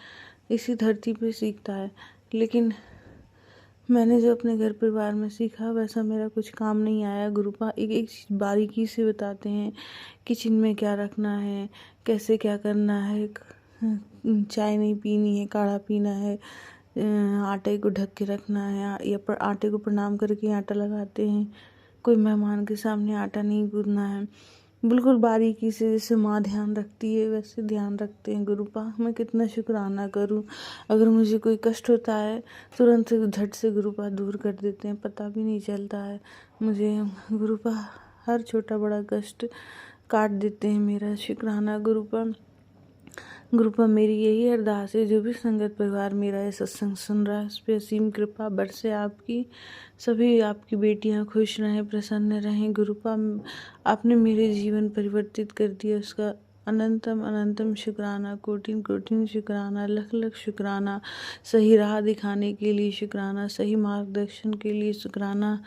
इसी धरती पे सीखता है। लेकिन मैंने जो अपने घर परिवार में सीखा वैसा मेरा कुछ काम नहीं आया। गुरुपा एक एक चीज़ बारीकी से बताते हैं, किचन में क्या रखना है, कैसे क्या करना है, चाय नहीं पीनी है, काढ़ा पीना है, आटे को ढक के रखना है, या पर आटे को प्रणाम करके आटा लगाते हैं, कोई मेहमान के सामने आटा नहीं गूंदना है। बिल्कुल बारीकी से जैसे माँ ध्यान रखती है वैसे ध्यान रखते हैं गुरुपा। मैं कितना शुक्राना करूं। अगर मुझे कोई कष्ट होता है तुरंत झट से गुरुपा दूर कर देते हैं, पता भी नहीं चलता है। मुझे गुरुपा हर छोटा बड़ा कष्ट काट देते हैं मेरा। शुक्राना गुरुपा। गुरुपा मेरी यही अरदास है, जो भी संगत परिवार मेरा ये सत्संग सुन रहा है उस पर असीम कृपा बरसे आपकी। सभी आपकी बेटियां खुश रहें, प्रसन्न रहें। गुरुपा आपने मेरे जीवन परिवर्तित कर दिया, उसका अनंतम अनंतम शुक्राना, कोटिन कोटिन शुक्राना, लख लख शुक्राना। सही राह दिखाने के लिए शुक्राना, सही मार्गदर्शन के लिए शुक्राना,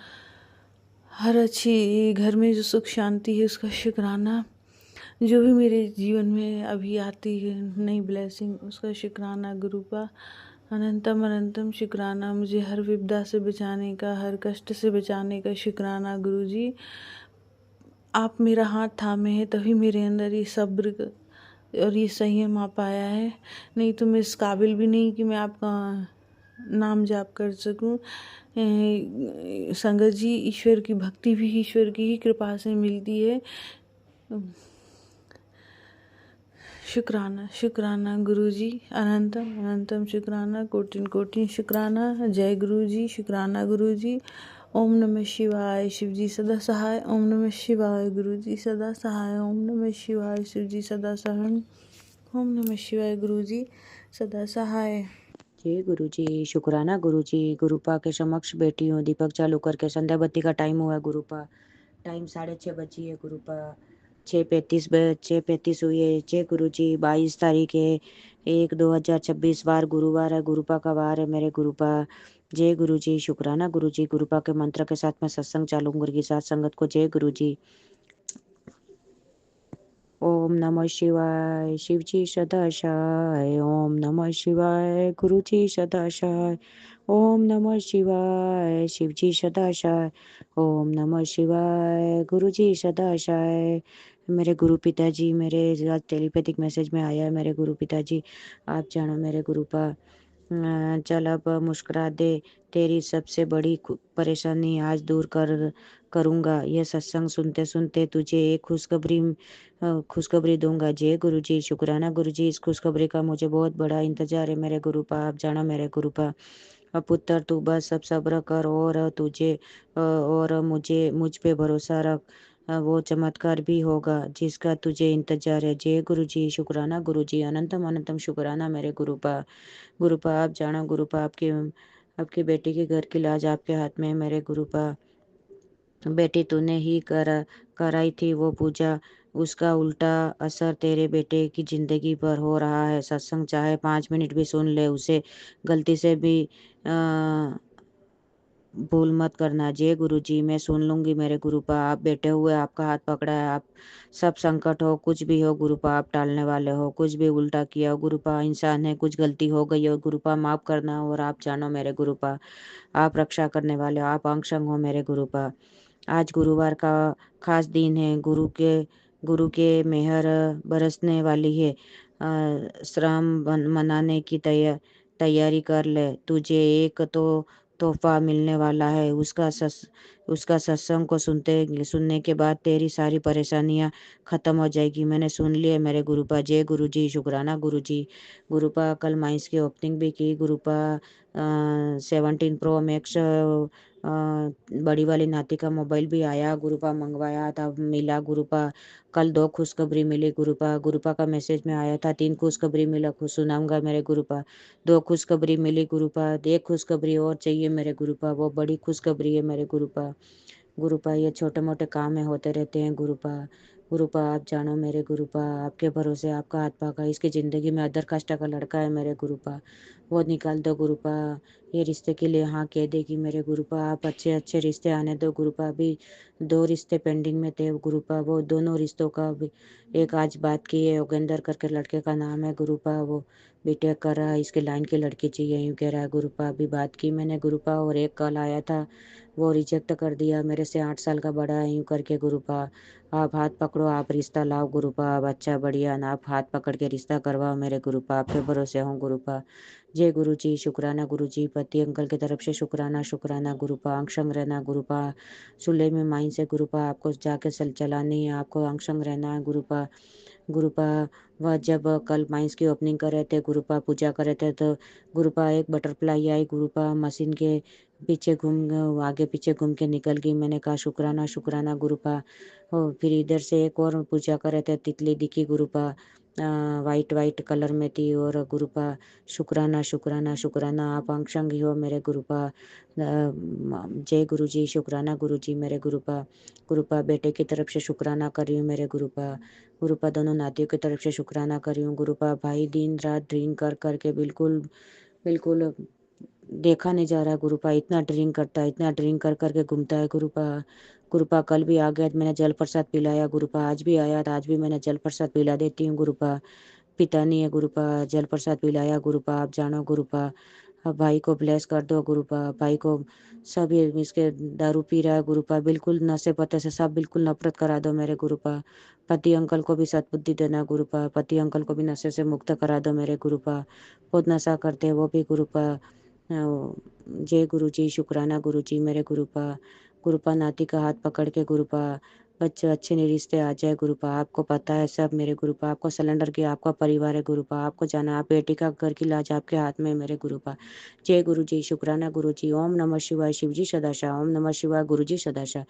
हर अच्छी घर में जो सुख शांति है उसका शुक्राना, जो भी मेरे जीवन में अभी आती है नई ब्लेसिंग उसका शुक्राना गुरुपा। अनंतम अनंतम शुक्राना, मुझे हर विपदा से बचाने का, हर कष्ट से बचाने का शुक्राना गुरुजी। आप मेरा हाथ थामे हैं तभी मेरे अंदर ये सब्र और ये संयम आ पाया है, नहीं तो मैं इस काबिल भी नहीं कि मैं आपका नाम जाप कर सकूं। संगत जी, ईश्वर की भक्ति भी ईश्वर की ही कृपा से मिलती है। शुक्राना शुक्राना गुरुजी, अनंतम अनंतम शुक्राना, कोटिन कोटिन शुक्राना। जय गुरुजी, शुक्राना गुरुजी। ओम नमः शिवाय, शिवजी सदा सहाय। ओम नमः शिवाय, गुरुजी सदा सहाय। ओम नमः शिवाय, शिवजी सदा सहाय। ओम नमः शिवाय, गुरुजी सदा सहाय। जय गुरुजी, शुक्राना गुरुजी। गुरुपा के समक्ष बैठी हूँ, दीपक चालू करके। संध्या बत्ती का टाइम हुआ है गुरुपा, टाइम 6:30 बजी है गुरुपा। 6:35 हुई है। जय गुरु जी। 22 तारीख है 1/2026 वार गुरुवार है। गुरुपा का वार है मेरे गुरुपा। जय गुरु जी। शुक्राना गुरु जी। गुरुपा के मंत्र के साथ मैं सत्संग चालू करूंगी साथ संगत को। जय गुरु जी। ओम नमः शिवाय शिवजी सदाशाय। ओम नमः शिवाय गुरुजी सदाशाय। ओम नमः शिवाय शिवजी सदाशाय। ओम नमः शिवाय गुरुजी सदाशाय। मेरे गुरु पिताजी, मेरे आज टेलीपैथिक मैसेज में आया है मेरे गुरु पिताजी, आप जानो मेरे गुरुपा। चल अब मुस्कुरा दे, तेरी सबसे बड़ी परेशानी आज दूर करूँगा। यह सत्संग सुनते सुनते तुझे एक खुशखबरी दूंगा। जय गुरु जी। शुक्राना गुरु जी। इस खुशखबरी का मुझे बहुत बड़ा इंतजार है मेरे गुरुपा, आप जानो मेरे गुरुपा। पुत्र तू बस अब सब्र कर और मुझ पे भरोसा रख। वो चमत्कार भी होगा जिसका तुझे इंतजार है। जय गुरु जी। शुक्राना गुरु जी। अनंतम अनंतम शुक्राना मेरे गुरुपा। गुरुपा आप जानो गुरुपा, आपकी बेटी के घर की लाज आपके हाथ में है मेरे गुरुपा। बेटी तूने ही कराई थी वो पूजा, उसका उल्टा असर तेरे बेटे की जिंदगी पर हो रहा है। सत्संग चाहे 5 मिनट भी सुन ले, उसे गलती से भी आ, भूल मत करना। जय गुरु जी। मैं सुन लूंगी मेरे गुरुपा। आप बैठे हुए आपका हाथ पकड़ा है। आप सब संकट हो कुछ भी हो गुरुपा, आप टालने वाले हो। कुछ भी उल्टा किया हो गुरुपा, इंसान है, कुछ गलती हो गई हो गुरुपा, माफ करना। और आप जानो मेरे गुरुपा, आप रक्षा करने वाले हो, आप अंशंग हो मेरे गुरुपा। आज गुरुवार का खास दिन है। गुरु के मेहर बरसने वाली है। मनाने की तैयारी कर ले। तुझे एक तो तोहफा मिलने वाला है। उसका सत्संग को सुनने के बाद तेरी सारी परेशानियां खत्म हो जाएगी। मैंने सुन लिया मेरे गुरुपा। जय गुरु जी। शुक्राना गुरु जी। गुरुपा कल माइंस की ओपनिंग भी की गुरुपा। 17 प्रो मैक्स बड़ी वाली नाती का मोबाइल भी आया गुरुपा, मंगवाया था, मिला गुरुपा। कल 2 खुशखबरी मिली गुरुपा। गुरुपा का मैसेज में आया था 3 खुशखबरी मिला, खुश सुनाऊंगा मेरे गुरुपा। 2 खुशखबरी मिली गुरुपा, 1 खुशखबरी और चाहिए मेरे गुरुपा, वो बड़ी खुशखबरी है मेरे गुरुपा। गुरुपा ये छोटे मोटे काम में होते रहते हैं गुरुपा। गुरुपा आप जानो मेरे गुरुपा, आपके भरोसे आपका हाथ पाका। इसकी ज़िंदगी में अदर कास्ट का लड़का है मेरे गुरुपा, वो निकाल दो गुरुपा। ये रिश्ते के लिए हाँ कह देगी मेरे गुरुपा। आप अच्छे अच्छे रिश्ते आने दो गुरुपा। अभी 2 रिश्ते पेंडिंग में थे गुरुपा, वो दोनों रिश्तों का भी एक आज बात की है। योगेंद्र करके लड़के का नाम है गुरुपा, वो बीटेक कर रहा है, इसके लाइन की लड़की चाहिए यूँ कह रहा है गुरुपा। अभी बात की मैंने गुरुपा, और एक कॉल आया था वो रिजेक्ट कर दिया। मेरे से 8 साल का बड़ा है यूँ करके गुरुपा। आप हाथ पकड़ो, आप रिश्ता लाओ गुरुपा। आप अच्छा बढ़िया ना, आप हाथ पकड़ के रिश्ता करवाओ मेरे गुरुपा, आपके भरोसे हूँ गुरुपा। जय गुरु जी। शुक्राना गुरु जी। पति अंकल की तरफ से शुक्राना शुक्राना गुरुपा। अंशंग रहना गुरुपा। सुले में माइन से गुरुपा, आपको जाके चलानी है, आपको अंशंग रहना है गुरुपा। गुरुपा वह जब कल माइंस की ओपनिंग कर रहे थे गुरुपा, पूजा कर रहे थे, तो गुरुपा एक बटरफ्लाई आई गुरुपा, मशीन के पीछे आगे पीछे घूम के निकल गई। मैंने कहा शुक्राना शुक्राना गुरुपा। और फिर इधर से एक और पूजा कर रहे थे, तितली दिखी गुरुपा, वाइट वाइट कलर में थी। और गुरुपा शुक्राना शुक्राना शुक्राना, आप अंशंग ही हो मेरे गुरुपा। जय गुरु जी। शुक्राना गुरु जी मेरे गुरुपा। गुरुपा बेटे की तरफ से शुक्राना कर रही हूँ मेरे गुरुपा। गुरुपा दोनों नातियों की तरफ से शुक्राना कर रही हूँ गुरुपा। भाई दिन रात ड्रिंक कर करके बिल्कुल बिल्कुल देखा नहीं जा रहा गुरुपा, इतना ड्रिंक करता है, इतना ड्रिंक कर करके घूमता है गुरुपा। गुरुपा कल भी आ गया, मैंने जल प्रसाद पिलाया गुरुपा। आज भी आया था, आज भी मैंने जल प्रसाद पिला देती हूँ गुरुपा। पिता नहीं है गुरुपा, जल प्रसाद पिलाया गुरुपा, आप जानो गुरुपा। अब भाई को ब्लेस कर दो गुरुपा। भाई को सब ये इसके दारू पी रहा है गुरुपा, बिल्कुल नशे पते से सब बिल्कुल नफरत करा दो मेरे गुरुपा। पति अंकल को भी सद्बुद्धि देना गुरुपा, पति अंकल को भी नशे से मुक्त करा दो मेरे गुरुपा। बहुत नशा करते हैं वो भी गुरुपा। जय गुरु जी। शुक्राना गुरु जी मेरे गुरुपा। गुरुपा नाती का हाथ पकड़ के गुरुपा, बच्चे अच्छे नहीं रिश्ते आ जाए गुरुपा। आपको पता है सब मेरे गुरुपा, आपको सिलेंडर की आपका परिवार है गुरुपा, आपको जाना, आप बेटी का घर की लाज आपके हाथ में है मेरे गुरुपा। जय गुरु जी। शुक्राना गुरु जी। ओम नमः शिवाय शिवजी सदाशा। ओम नमः शिवाय गुरु जी सदाशा।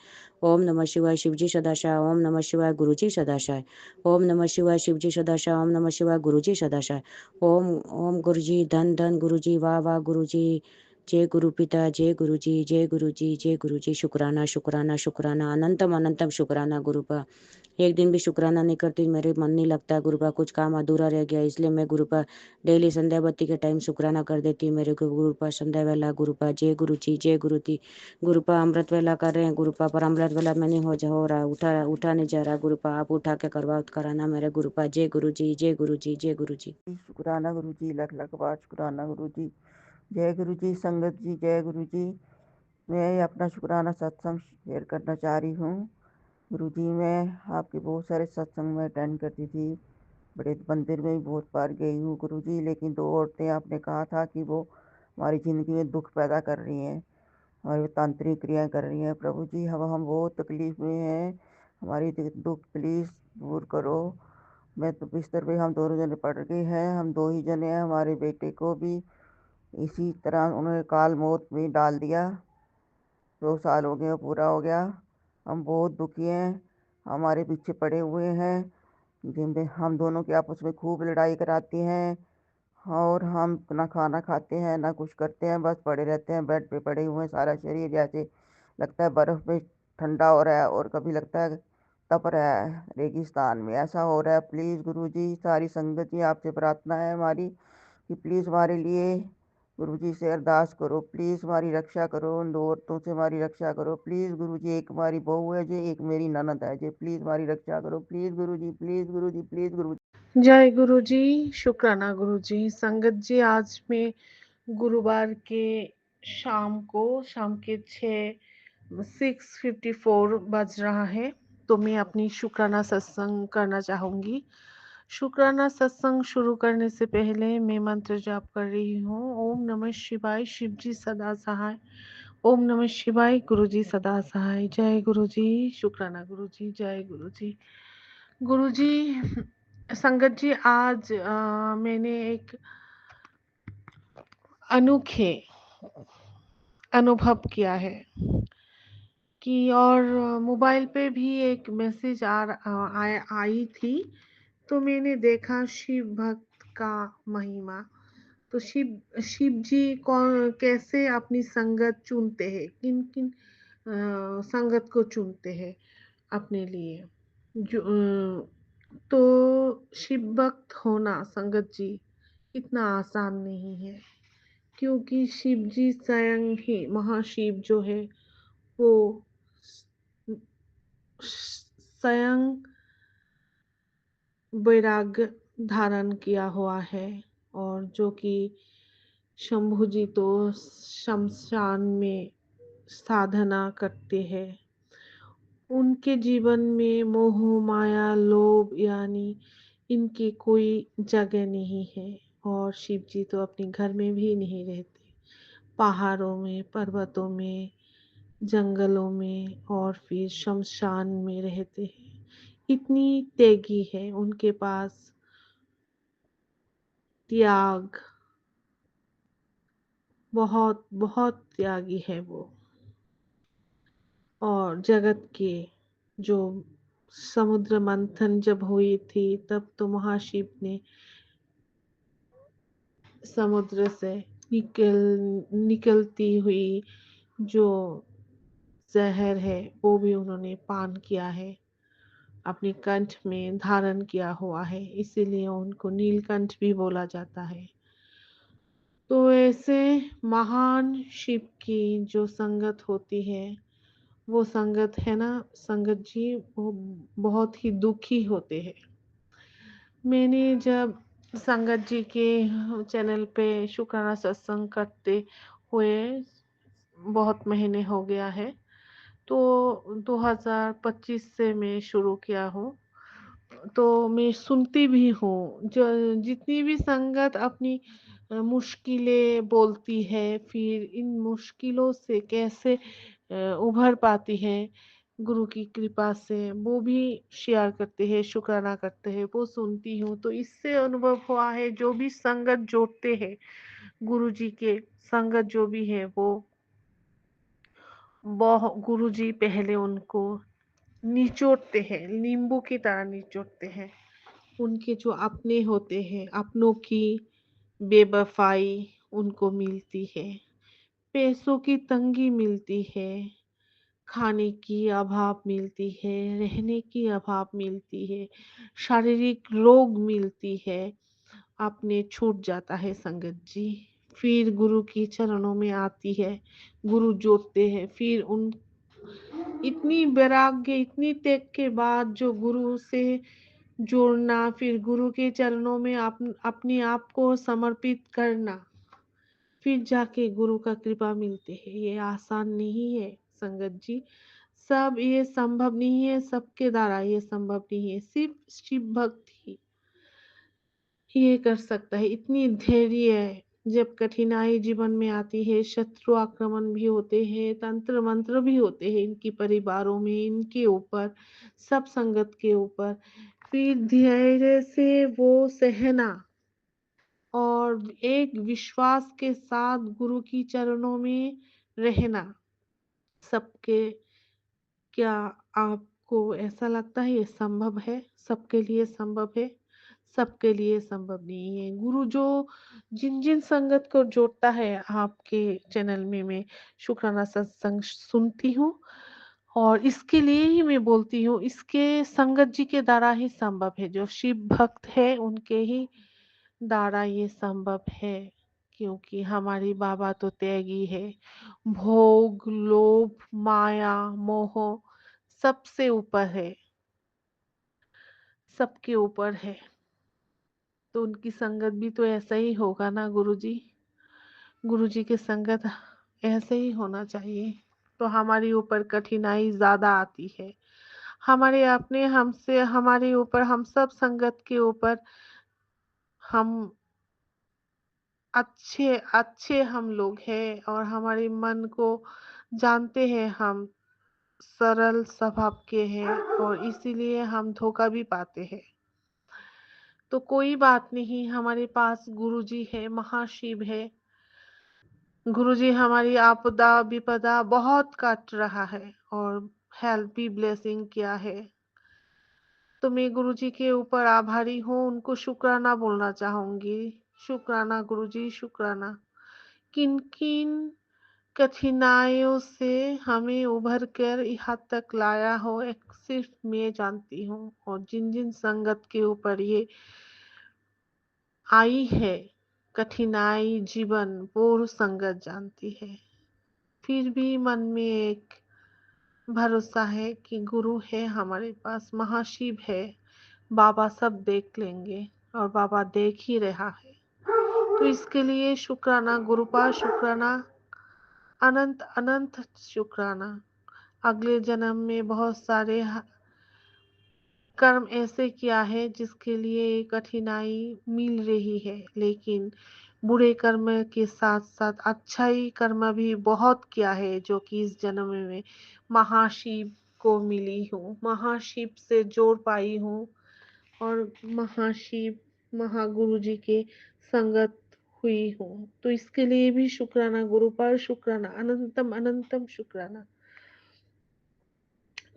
ओम नमः शिवाय शिवजी सदाशा। ओम नमः शिवाय गुरु जी सदाशा। ओम नमः शिवाय शिवजी सदाशा। ओम नमः शिवाय गुरु जी सदाशा। ओम ओम गुरु जी। धन धन गुरु जी। वाह वाह गुरु जी। जय गुरु पिता, जय गुरु जी, जय गुरु जी, जय गुरु जी। शुक्राना शुक्राना शुक्राना, अनंतम अनंतम शुक्राना गुरुपा। एक दिन भी शुक्राना नहीं करती, मेरे मन नहीं लगता गुरुपा, कुछ काम अधूरा रह गया, इसलिए मैं गुरुपा डेली संध्या बत्ती के टाइम शुक्राना कर देती हूँ मेरे को गुरुपा। संध्या वेला गुरुपा, जय गुरु जी, जय गुरु जी। गुरुपा अमृत वेला कर रहे हैं गुरुपा, पर अमृत वेला में नहीं हो रहा, उठा नहीं जा रहा गुरुपा, आप उठा के करवा कराना मेरे गुरुपा। जय गुरु जी, जय गुरु जी, जय गुरु जी। शुक्राना गुरु जी, लख लख बार शुक्राना गुरु जी। जय गुरु जी, संगत जी, जय गुरु जी। मैं अपना शुक्राना सत्संग शेयर करना चाह रही हूँ। गुरु जी, मैं आपके बहुत सारे सत्संग में अटेंड करती थी, बड़े मंदिर में भी बहुत बार गई हूँ गुरु जी, लेकिन 2 औरतें आपने कहा था कि वो हमारी ज़िंदगी में दुख पैदा कर रही हैं, हमारी तांत्रिक क्रियाएँ कर रही हैं। प्रभु जी, हम बहुत तकलीफ़ में हैं, हमारी दुख प्लीज़ दूर करो। मैं तो बिस्तर पे हम दोनों जने पड़ गए हैं, हम 2 ही जने हैं, हमारे बेटे को भी इसी तरह उन्होंने काल मौत में डाल दिया। 2 साल हो गए, पूरा हो गया। हम बहुत दुखी हैं, हमारे पीछे पड़े हुए हैं, जिनमें हम दोनों की आपस में खूब लड़ाई कराती हैं, और हम ना खाना खाते हैं ना कुछ करते हैं, बस पड़े रहते हैं, बेड पे पड़े हुए हैं। सारा शरीर जैसे लगता है बर्फ़ में ठंडा हो रहा है, और कभी लगता है तप रहा है रेगिस्तान में, ऐसा हो रहा है। प्लीज़ गुरु जी, सारी संगत जी, आपसे प्रार्थना है हमारी कि प्लीज़ हमारे लिए गुरु जी से अरदास करो, प्लीज़ हमारी रक्षा करो, उन 2 औरतों से हमारी रक्षा करो। प्लीज़ गुरु जी, एक हमारी बहू है जी, एक मेरी ननद है जी, प्लीज़ हमारी रक्षा करो, please Guru ji, please Guru ji, please गुरु जी। जय गुरु जी, शुक्राना गुरु जी। संगत जी, आज मैं गुरुवार के शाम के 6:54 बज रहा है, तो मैं अपनी शुक्राना सत्संग करना चाहूँगी। शुक्राना सत्संग शुरू करने से पहले मैं मंत्र जाप कर रही हूँ। ओम नमः शिवाय, शिव जी सदा सहाय। ओम नमः शिवाय, गुरु जी सदा सहाय। जय गुरु जी, शुक्राना गुरु जी, जय गुरु जी। गुरु जी, संगत जी, आज मैंने एक अनोखे अनुभव किया है कि, और मोबाइल पे भी एक मैसेज आई थी, तो मैंने देखा शिव भक्त का महिमा। तो शिव जी कौन कैसे अपनी संगत चुनते हैं, किन किन संगत को चुनते हैं अपने लिए। तो शिव भक्त होना संगत जी इतना आसान नहीं है, क्योंकि शिव जी स्वयं ही महाशिव जो है वो स्वयं वैराग्य धारण किया हुआ है, और जो कि शंभु जी तो शमशान में साधना करते हैं। उनके जीवन में मोह माया लोभ यानी इनकी कोई जगह नहीं है, और शिव जी तो अपने घर में भी नहीं रहते, पहाड़ों में, पर्वतों में, जंगलों में और फिर शमशान में रहते हैं। इतनी त्यागी है उनके पास, त्याग, बहुत बहुत त्यागी है वो। और जगत के जो समुद्र मंथन जब हुई थी, तब तो महाशिव ने समुद्र से निकलती हुई जो जहर है वो भी उन्होंने पान किया है, अपने कंठ में धारण किया हुआ है, इसीलिए उनको नीलकंठ भी बोला जाता है। तो ऐसे महान शिव की जो संगत होती है, वो संगत है ना संगत जी, वो बहुत ही दुखी होते हैं। मैंने जब संगत जी के चैनल पे शुक्राना सत्संग करते हुए बहुत महीने हो गया है, तो 2025 से मैं शुरू किया हूँ, तो मैं सुनती भी हूँ। जो जितनी भी संगत अपनी मुश्किलें बोलती है, फिर इन मुश्किलों से कैसे उभर पाती है गुरु की कृपा से, वो भी शेयर करते हैं, शुक्राना करते हैं, वो सुनती हूँ। तो इससे अनुभव हुआ है, जो भी संगत जोड़ते हैं गुरु जी के संगत जो भी है, वो गुरु जी पहले उनको निचोड़ते हैं, नींबू की तरह निचोड़ते हैं। उनके जो अपने होते हैं, अपनों की बेवफाई उनको मिलती है, पैसों की तंगी मिलती है, खाने की अभाव मिलती है, रहने की अभाव मिलती है, शारीरिक रोग मिलती है, अपने छूट जाता है संगत जी। फिर गुरु की चरणों में आती है, गुरु जोतते हैं, फिर उन इतनी वैराग्य, इतनी त्याग के बाद जो गुरु से जोड़ना, फिर गुरु के चरणों में अपने आप को समर्पित करना, फिर जाके गुरु का कृपा मिलते है। ये आसान नहीं है संगत जी, सब ये संभव नहीं है, सबके द्वारा ये संभव नहीं है, सिर्फ शिव भक्त ही ये कर सकता है। इतनी धैर्य है, जब कठिनाई जीवन में आती है, शत्रु आक्रमण भी होते हैं, तंत्र मंत्र भी होते हैं इनकी परिवारों में, इनके ऊपर, सब संगत के ऊपर, फिर धैर्य से वो सहना और एक विश्वास के साथ गुरु की चरणों में रहना। सबके, क्या आपको ऐसा लगता है ये संभव है? सबके लिए संभव है? सबके लिए संभव नहीं है। गुरु जो जिन जिन संगत को जोड़ता है, आपके चैनल में मैं शुक्राना सत्संग सुनती हूँ और इसके लिए ही मैं बोलती हूँ, इसके संगत जी के द्वारा ही संभव है। जो शिव भक्त है उनके ही द्वारा ये संभव है, क्योंकि हमारी बाबा तो त्यागी है। भोग, लोभ, माया, मोह सबसे ऊपर है, सबके ऊपर है। तो उनकी संगत भी तो ऐसा ही होगा ना गुरुजी। गुरुजी की संगत ऐसे ही होना चाहिए। तो हमारे ऊपर कठिनाई ज्यादा आती है, हमारे अपने हमसे, हमारे ऊपर, हम सब संगत के ऊपर, हम अच्छे अच्छे हम लोग हैं और हमारे मन को जानते हैं, हम सरल स्वभाव के हैं और इसीलिए हम धोखा भी पाते हैं। तो कोई बात नहीं, हमारे पास गुरुजी है, महाशिव है। गुरुजी हमारी आपदा विपदा बहुत काट रहा है और हेल्प भी ब्लेसिंग किया है। तो मैं गुरुजी के ऊपर आभारी हूँ, उनको शुक्राना बोलना चाहूंगी। शुक्राना गुरुजी, शुक्राना। किन किन कठिनाइयों से हमें उभर कर यहाँ तक लाया हो, एक सिर्फ मैं जानती हूँ, और जिन जिन संगत के ऊपर ये आई है कठिनाई जीवन, वो संगत जानती है। फिर भी मन में एक भरोसा है कि गुरु है हमारे पास, महाशिव है, बाबा सब देख लेंगे और बाबा देख ही रहा है। तो इसके लिए शुक्राना गुरुपा, शुक्राना, अनंत अनंत शुक्राना। अगले जन्म में बहुत सारे कर्म ऐसे किया है जिसके लिए कठिनाई मिल रही है, लेकिन बुरे कर्म के साथ साथ अच्छाई कर्म भी बहुत किया है, जो कि इस जन्म में महाशिव को मिली हूँ, महाशिव से जोड़ पाई हूँ और महाशिव महागुरु जी के संगत हुई हूँ। तो इसके लिए भी शुक्राना गुरुपाल, शुक्राना, अनंतम अनंतम शुक्राना।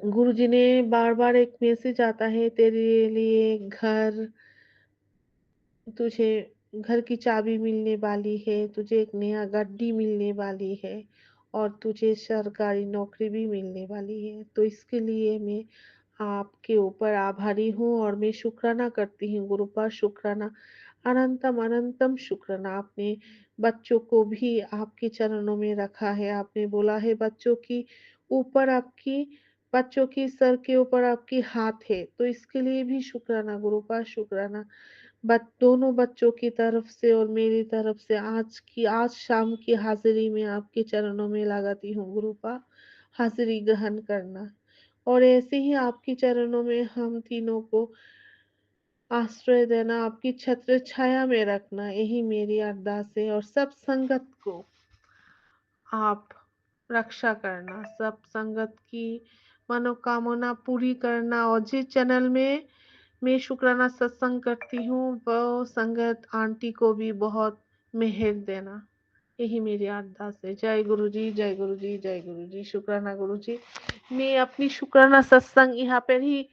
गुरुजी ने बार बार एक मैसेज आता है, तेरे लिए घर, तुझे घर की चाबी मिलने वाली है, तुझे एक नया गड्डी मिलने वाली है और तुझे सरकारी नौकरी भी मिलने वाली है। तो इसके लिए मैं आपके ऊपर आभारी हूँ और मैं शुक्राना करती हूँ गुरुपाल, शुक्राना, अनंतम अनंतम शुक्राना। आपने बच्चों को भी आपके चरणों में रखा है, आपने बोला है बच्चों की ऊपर आपकी, बच्चों की सर के ऊपर आपकी हाथ है। तो इसके लिए भी शुक्राना गुरुपाल, शुक्राना। दोनों बच्चों की तरफ से और मेरी तरफ से आज शाम की हाजिरी में आपके चरणों में लगाती हूँ गुरुपा, हाजिरी ग्रहण करना और ऐसे ही आपके चरणों में हम तीनों को आश्रय देना, आपकी छत्र छाया में रखना, यही मेरी अरदास है। और सब संगत को आप रक्षा करना, सब संगत की मनोकामना पूरी करना और जिस चैनल में मैं शुक्राना सत्संग करती हूँ वो संगत आंटी को भी बहुत मेहर देना, यही मेरी अरदास है। जय गुरु जी, जय गुरु जी, जय गुरु जी। शुक्राना गुरु जी। मैं अपनी शुक्राना सत्संग यहाँ पर ही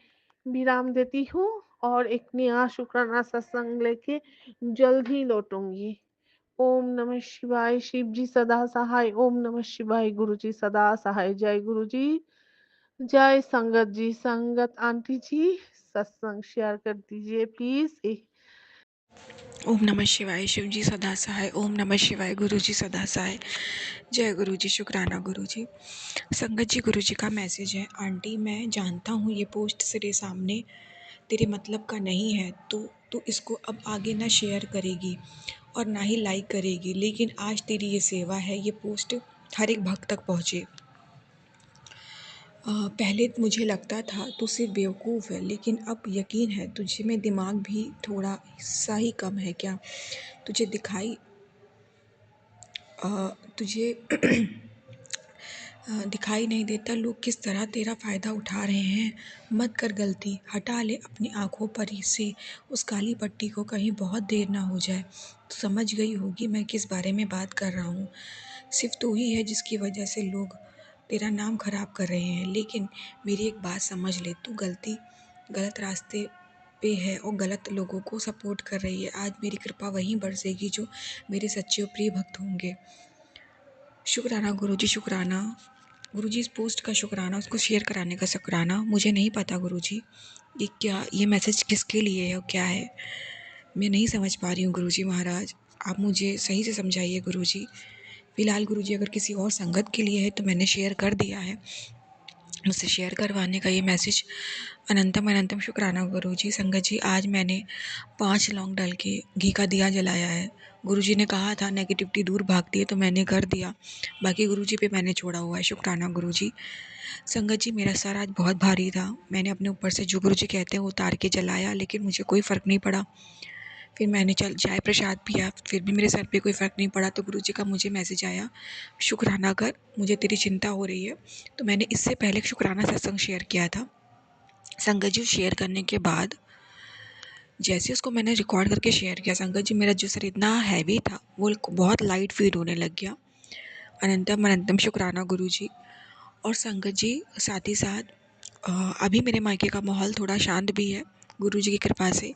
विराम देती हूँ और एक नया शुक्राना सत्संग लेके जल्द ही लौटूंगी। ओम नमः शिवाय। शिव जी सदा सहाय। ओम नमः शिवाय। गुरु जी सदा सहाय। जय गुरु जी। जय संगत जी। संगत आंटी जी सत्संग शेयर कर दीजिए प्लीज। ओम नमः शिवाय। शिव जी सदा सहाय। ओम नमः शिवाय। गुरु जी सदा सहाय। जय गुरु जी। शुक्राना गुरु जी। संगत जी, गुरु जी का मैसेज है। आंटी, मैं जानता हूँ ये पोस्ट तेरे सामने तेरे मतलब का नहीं है, तो तू इसको अब आगे ना शेयर करेगी और ना ही लाइक करेगी, लेकिन आज तेरी ये सेवा है, ये पोस्ट हर एक भक्त तक पहुँचे। पहले मुझे लगता था तू सिर्फ बेवकूफ़ है, लेकिन अब यकीन है तुझे में दिमाग भी थोड़ा सा ही कम है क्या? तुझे दिखाई नहीं देता लोग किस तरह तेरा फ़ायदा उठा रहे हैं। मत कर गलती, हटा ले अपनी आँखों पर से उस काली पट्टी को, कहीं बहुत देर ना हो जाए। तो समझ गई होगी मैं किस बारे में बात कर रहा हूँ। सिर्फ तू ही है जिसकी वजह से लोग तेरा नाम खराब कर रहे हैं। लेकिन मेरी एक बात समझ ले, तू गलत रास्ते पे है और गलत लोगों को सपोर्ट कर रही है। आज मेरी कृपा वहीं बरसेगी जो मेरे सच्चे और प्रिय भक्त होंगे। शुक्राना गुरुजी, शुक्राना गुरुजी। इस पोस्ट का शुक्राना, उसको शेयर कराने का शुक्राना। मुझे नहीं पता गुरुजी ये मैसेज किसके लिए है और क्या है, मैं नहीं समझ पा रही हूँ गुरुजी महाराज। आप मुझे सही से समझाइए गुरुजी। फ़िलहाल गुरुजी अगर किसी और संगत के लिए है तो मैंने शेयर कर दिया है। मुझसे शेयर करवाने का ये मैसेज अनंतम अनंतम शुक्राना गुरुजी। संगत जी, आज मैंने 5 लौंग डाल के घी का दिया जलाया है। गुरुजी ने कहा था नेगेटिविटी दूर भागती है, तो मैंने कर दिया। बाकी गुरुजी पे मैंने छोड़ा हुआ है। शुक्राना गुरुजी। संगत जी, मेरा सर आज बहुत भारी था। मैंने अपने ऊपर से जो गुरुजी कहते हैं वो उतार के जलाया, लेकिन मुझे कोई फ़र्क नहीं पड़ा। फिर मैंने चाय प्रसाद पिया, फिर भी मेरे सर पे कोई फ़र्क नहीं पड़ा। तो गुरुजी का मुझे मैसेज आया, शुक्राना कर, मुझे तेरी चिंता हो रही है। तो मैंने इससे पहले शुक्राना सत्संग शेयर किया था। संगत जी, शेयर करने के बाद जैसे उसको मैंने रिकॉर्ड करके शेयर किया, संगत जी, मेरा जो सर इतना हैवी था वो बहुत लाइट फील होने लग गया। अनंतम अनंतम शुक्राना गुरुजी। और संगत जी, साथ ही साथ अभी मेरे मायके का माहौल थोड़ा शांत भी है गुरुजी की कृपा से।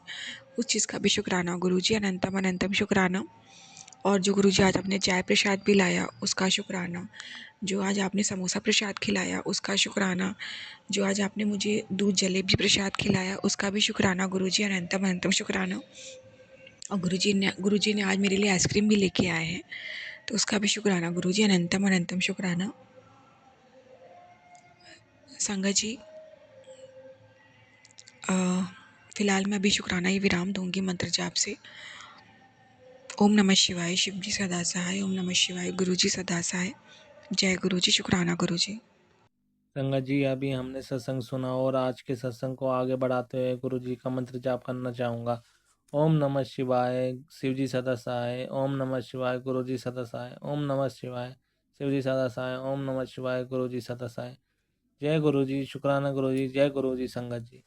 उस चीज़ का भी शुक्राना गुरुजी। अनंतम अनंतम शुक्राना। और जो गुरुजी आज आपने चाय प्रसाद पिलाया उसका शुक्राना। जो आज आपने समोसा प्रसाद खिलाया उसका शुक्राना। जो आज आपने मुझे दूध जलेबी प्रसाद खिलाया उसका भी शुक्राना गुरुजी। अनंतम अनंतम शुक्राना। और गुरुजी ने आज मेरे लिए आइसक्रीम भी लेके आए हैं, तो उसका भी शुक्राना गुरुजी। अनंतम अनंतम शुक्राना। संगत जी, फ़िलहाल मैं अभी शुक्राना ही विराम दूंगी मंत्र जाप से। ओम नमः शिवाय। शिव जी सदा सहाय। ओम नमः शिवाय। गुरु जी सदा सहाय। जय गुरु जी। शुक्राना गुरु जी। संगत जी, अभी हमने सत्संग सुना और आज के सत्संग को आगे बढ़ाते हुए गुरु जी का मंत्र जाप करना चाहूँगा। ओम नमः शिवाय। शिव जी सदा सहाय। ओम नमः शिवाय। गुरु जी सदा सहाय। ओम नमः शिवाय। शिव जी सदा सहाय। ओम नमः शिवाय। गुरु जी सदा सहाय। जय गुरु जी। शुक्राना गुरु जी। जय गुरु जी। संगत जी।